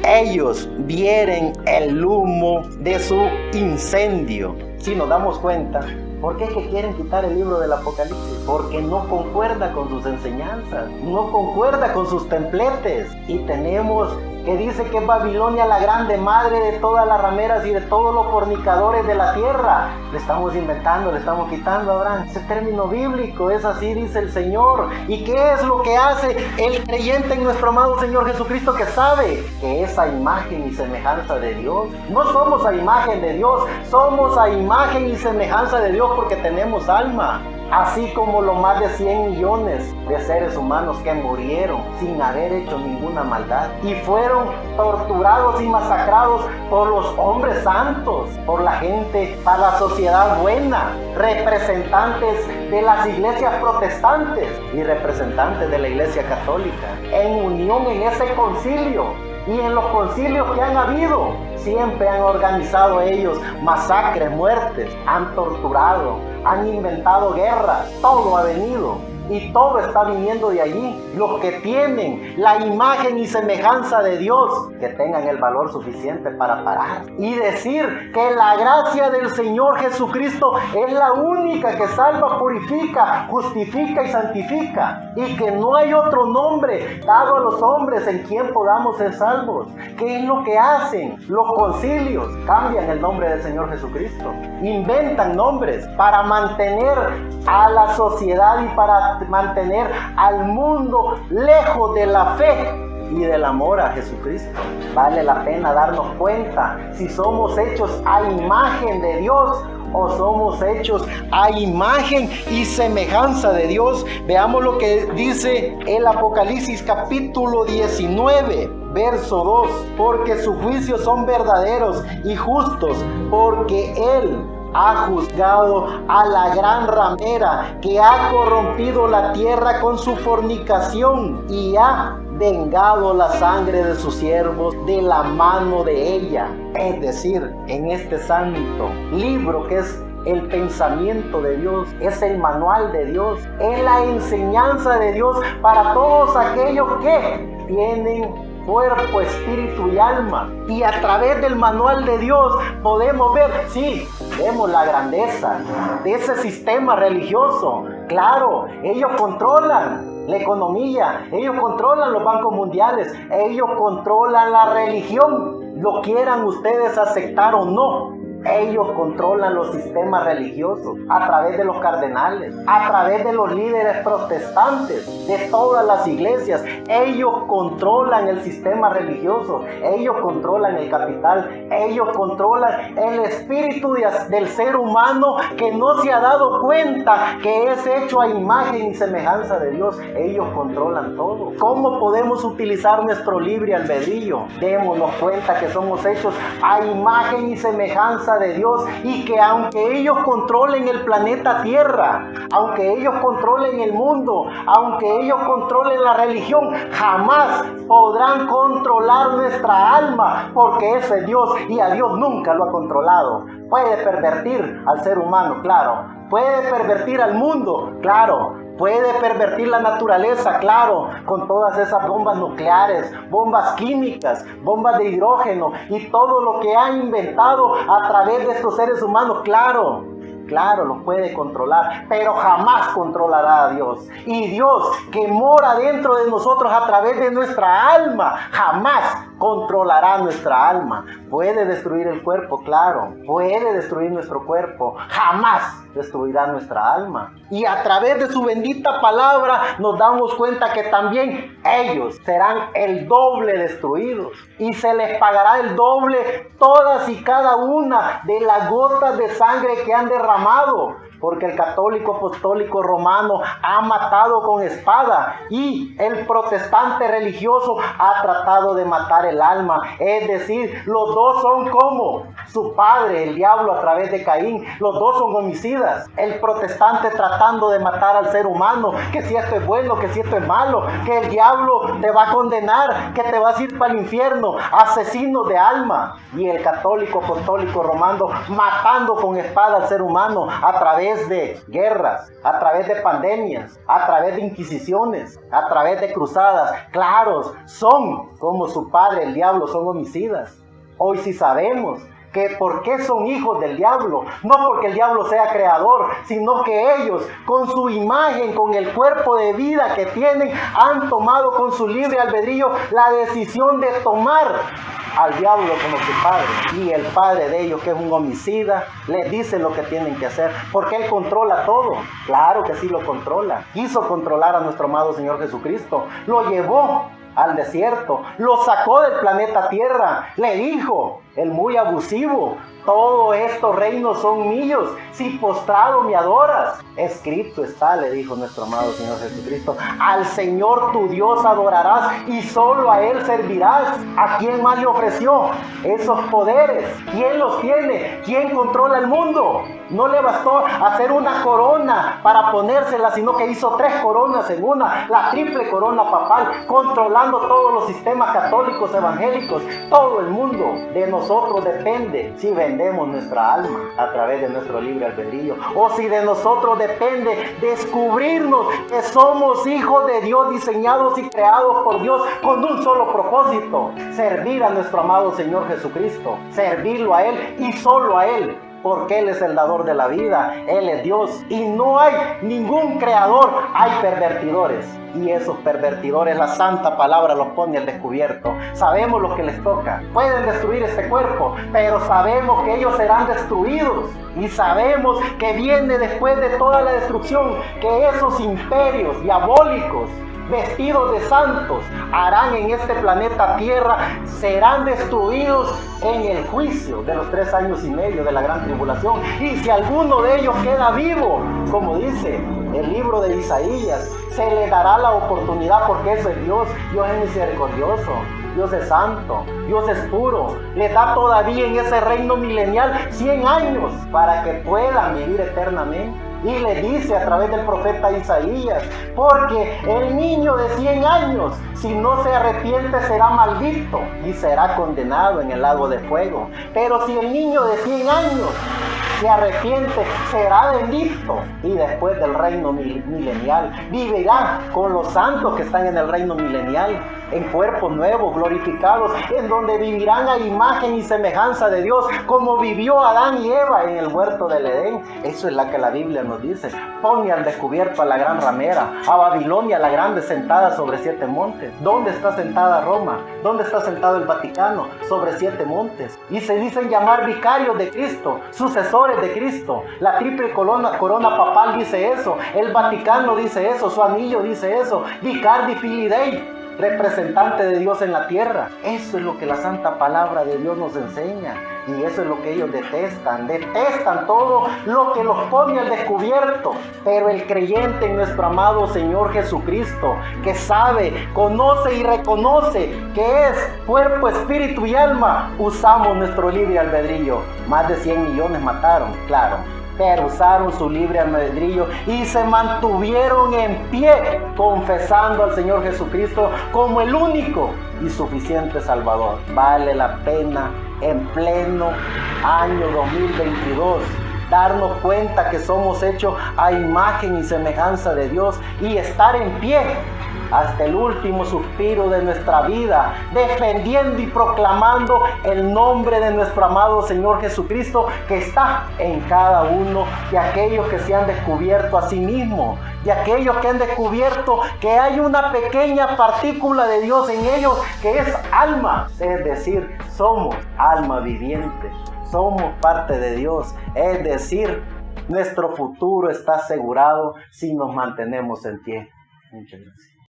ellos vieren el humo de su incendio. Si nos damos cuenta, ¿por qué es que quieren quitar el libro del Apocalipsis? Porque no concuerda con sus enseñanzas, no concuerda con sus templetes. Y tenemos que dice que es Babilonia la grande, madre de todas las rameras y de todos los fornicadores de la tierra. Le estamos inventando, le estamos quitando, Abraham. Ese término bíblico es así, dice el Señor. ¿Y qué es lo que hace el creyente en nuestro amado Señor Jesucristo, que sabe que es a imagen y semejanza de Dios? No somos a imagen de Dios, somos a imagen y semejanza de Dios porque tenemos alma. Así como los más de 100 millones de seres humanos que murieron sin haber hecho ninguna maldad y fueron torturados y masacrados por los hombres santos, por la gente, para la sociedad buena, representantes de las iglesias protestantes y representantes de la iglesia católica, en unión en ese concilio. Y en los concilios que han habido, siempre han organizado ellos masacres, muertes, han torturado, han inventado guerras, todo ha venido. Y todo está viniendo de allí. Los que tienen la imagen y semejanza de Dios, que tengan el valor suficiente para parar y decir que la gracia del Señor Jesucristo es la única que salva, purifica, justifica y santifica, y que no hay otro nombre dado a los hombres en quien podamos ser salvos. ¿Qué es lo que hacen los concilios? Cambian el nombre del Señor Jesucristo, inventan nombres para mantener a la sociedad y para mantener al mundo lejos de la fe y del amor a Jesucristo. Vale la pena darnos cuenta si somos hechos a imagen de Dios o somos hechos a imagen y semejanza de Dios. Veamos lo que dice el Apocalipsis capítulo 19, verso 2. Porque sus juicios son verdaderos y justos, porque Él ha juzgado a la gran ramera que ha corrompido la tierra con su fornicación y ha vengado la sangre de sus siervos de la mano de ella. Es decir, en este santo libro que es el pensamiento de Dios, es el manual de Dios, es la enseñanza de Dios para todos aquellos que tienen cuerpo, espíritu y alma. Y a través del manual de Dios podemos ver, sí, vemos la grandeza de ese sistema religioso. Claro, ellos controlan la economía, ellos controlan los bancos mundiales, ellos controlan la religión, lo quieran ustedes aceptar o no. Ellos controlan los sistemas religiosos a través de los cardenales, a través de los líderes protestantes de todas las iglesias. Ellos controlan el sistema religioso, ellos controlan el capital, ellos controlan el espíritu del ser humano que no se ha dado cuenta que es hecho a imagen y semejanza de Dios. Ellos controlan todo. ¿Cómo podemos utilizar nuestro libre albedrío? Démonos cuenta que somos hechos a imagen y semejanza de Dios, y que aunque ellos controlen el planeta Tierra, aunque ellos controlen el mundo, aunque ellos controlen la religión, jamás podrán controlar nuestra alma, porque ese es Dios y a Dios nunca lo ha controlado. Puede pervertir al ser humano, claro. Puede pervertir al mundo, claro. Puede pervertir la naturaleza, claro, con todas esas bombas nucleares, bombas químicas, bombas de hidrógeno y todo lo que ha inventado a través de estos seres humanos, claro, los puede controlar, pero jamás controlará a Dios. Y Dios, que mora dentro de nosotros a través de nuestra alma, jamás controlará nuestra alma. Puede destruir el cuerpo, claro, puede destruir nuestro cuerpo, jamás destruirá nuestra alma. Y a través de su bendita palabra nos damos cuenta que también ellos serán el doble destruidos, y se les pagará el doble todas y cada una de las gotas de sangre que han derramado, porque el católico apostólico romano ha matado con espada y el protestante religioso ha tratado de matar el alma. Es decir, los dos son como su padre, el diablo, a través de Caín. Los dos son homicidas. El protestante tratando de matar al ser humano, que si esto es bueno, que si esto es malo, que el diablo te va a condenar, que te vas a ir para el infierno, asesino de alma. Y el católico apostólico romano matando con espada al ser humano a través de guerras, a través de pandemias, a través de inquisiciones, a través de cruzadas. Claros, son como su padre, el diablo, son homicidas. Hoy sí sabemos que por qué son hijos del diablo, no porque el diablo sea creador, sino que ellos, con su imagen, con el cuerpo de vida que tienen, han tomado con su libre albedrío la decisión de tomar al diablo como su padre. Y el padre de ellos, que es un homicida, les dice lo que tienen que hacer, porque él controla todo. Claro que sí lo controla. Quiso controlar a nuestro amado Señor Jesucristo, lo llevó al desierto, lo sacó del planeta Tierra, le dijo, el muy abusivo, Todos estos reinos son míos, si postrado me adoras. Escrito está, le dijo nuestro amado Señor Jesucristo, al Señor tu Dios adorarás y solo a Él servirás. ¿A quién más le ofreció esos poderes? ¿Quién los tiene? ¿Quién controla el mundo? No le bastó hacer una corona para ponérsela, sino que hizo 3 coronas en una, la triple corona papal, controlando todos los sistemas católicos, evangélicos, todo el mundo. De nosotros depende si vendemos nuestra alma a través de nuestro libre albedrío, o si de nosotros depende descubrirnos que somos hijos de Dios, diseñados y creados por Dios con un solo propósito: servir a nuestro amado Señor Jesucristo, servirlo a Él y solo a Él. Porque Él es el dador de la vida, Él es Dios y no hay ningún creador, hay pervertidores. Y esos pervertidores, la santa palabra los pone al descubierto. Sabemos lo que les toca. Pueden destruir este cuerpo, pero sabemos que ellos serán destruidos. Y sabemos que viene después de toda la destrucción, que esos imperios diabólicos, vestidos de santos, harán en este planeta Tierra, serán destruidos en el juicio de los 3 años y medio de la gran tribulación. Y si alguno de ellos queda vivo, como dice el libro de Isaías, se le dará la oportunidad, porque eso es Dios. Dios es misericordioso, Dios es santo, Dios es puro. Le da todavía en ese reino milenial 100 años para que puedan vivir eternamente. Y le dice a través del profeta Isaías, porque el niño de 100 años, si no se arrepiente, será maldito y será condenado en el lago de fuego. Pero si el niño de 100 años se arrepiente, será bendito, y después del reino milenial vivirá con los santos que están en el reino milenial, en cuerpos nuevos, glorificados, en donde vivirán a imagen y semejanza de Dios, como vivió Adán y Eva en el huerto del Edén. Eso es lo que la Biblia nos dice. Pone al descubierto a la gran ramera, a Babilonia la grande, sentada sobre 7 montes. ¿Dónde está sentada Roma? ¿Dónde está sentado el Vaticano? Sobre 7 montes. Y se dicen llamar vicarios de Cristo, sucesores de Cristo. La triple corona papal dice eso, el Vaticano dice eso, su anillo dice eso, Vicardi Filii Dei, representante de Dios en la tierra. Eso es lo que la santa palabra de Dios nos enseña, y eso es lo que ellos detestan todo lo que los pone al descubierto. Pero el creyente en nuestro amado Señor Jesucristo, que sabe, conoce y reconoce que es cuerpo, espíritu y alma, usamos nuestro libre albedrío. Más de 100 millones mataron, claro, pero usaron su libre albedrío y se mantuvieron en pie, confesando al Señor Jesucristo como el único y suficiente Salvador. Vale la pena en pleno año 2022 darnos cuenta que somos hechos a imagen y semejanza de Dios y estar en pie hasta el último suspiro de nuestra vida, defendiendo y proclamando el nombre de nuestro amado Señor Jesucristo, que está en cada uno de aquellos que se han descubierto a sí mismos, de aquellos que han descubierto que hay una pequeña partícula de Dios en ellos, que es alma, es decir, somos alma viviente, somos parte de Dios, es decir, nuestro futuro está asegurado si nos mantenemos en pie. Muchas gracias.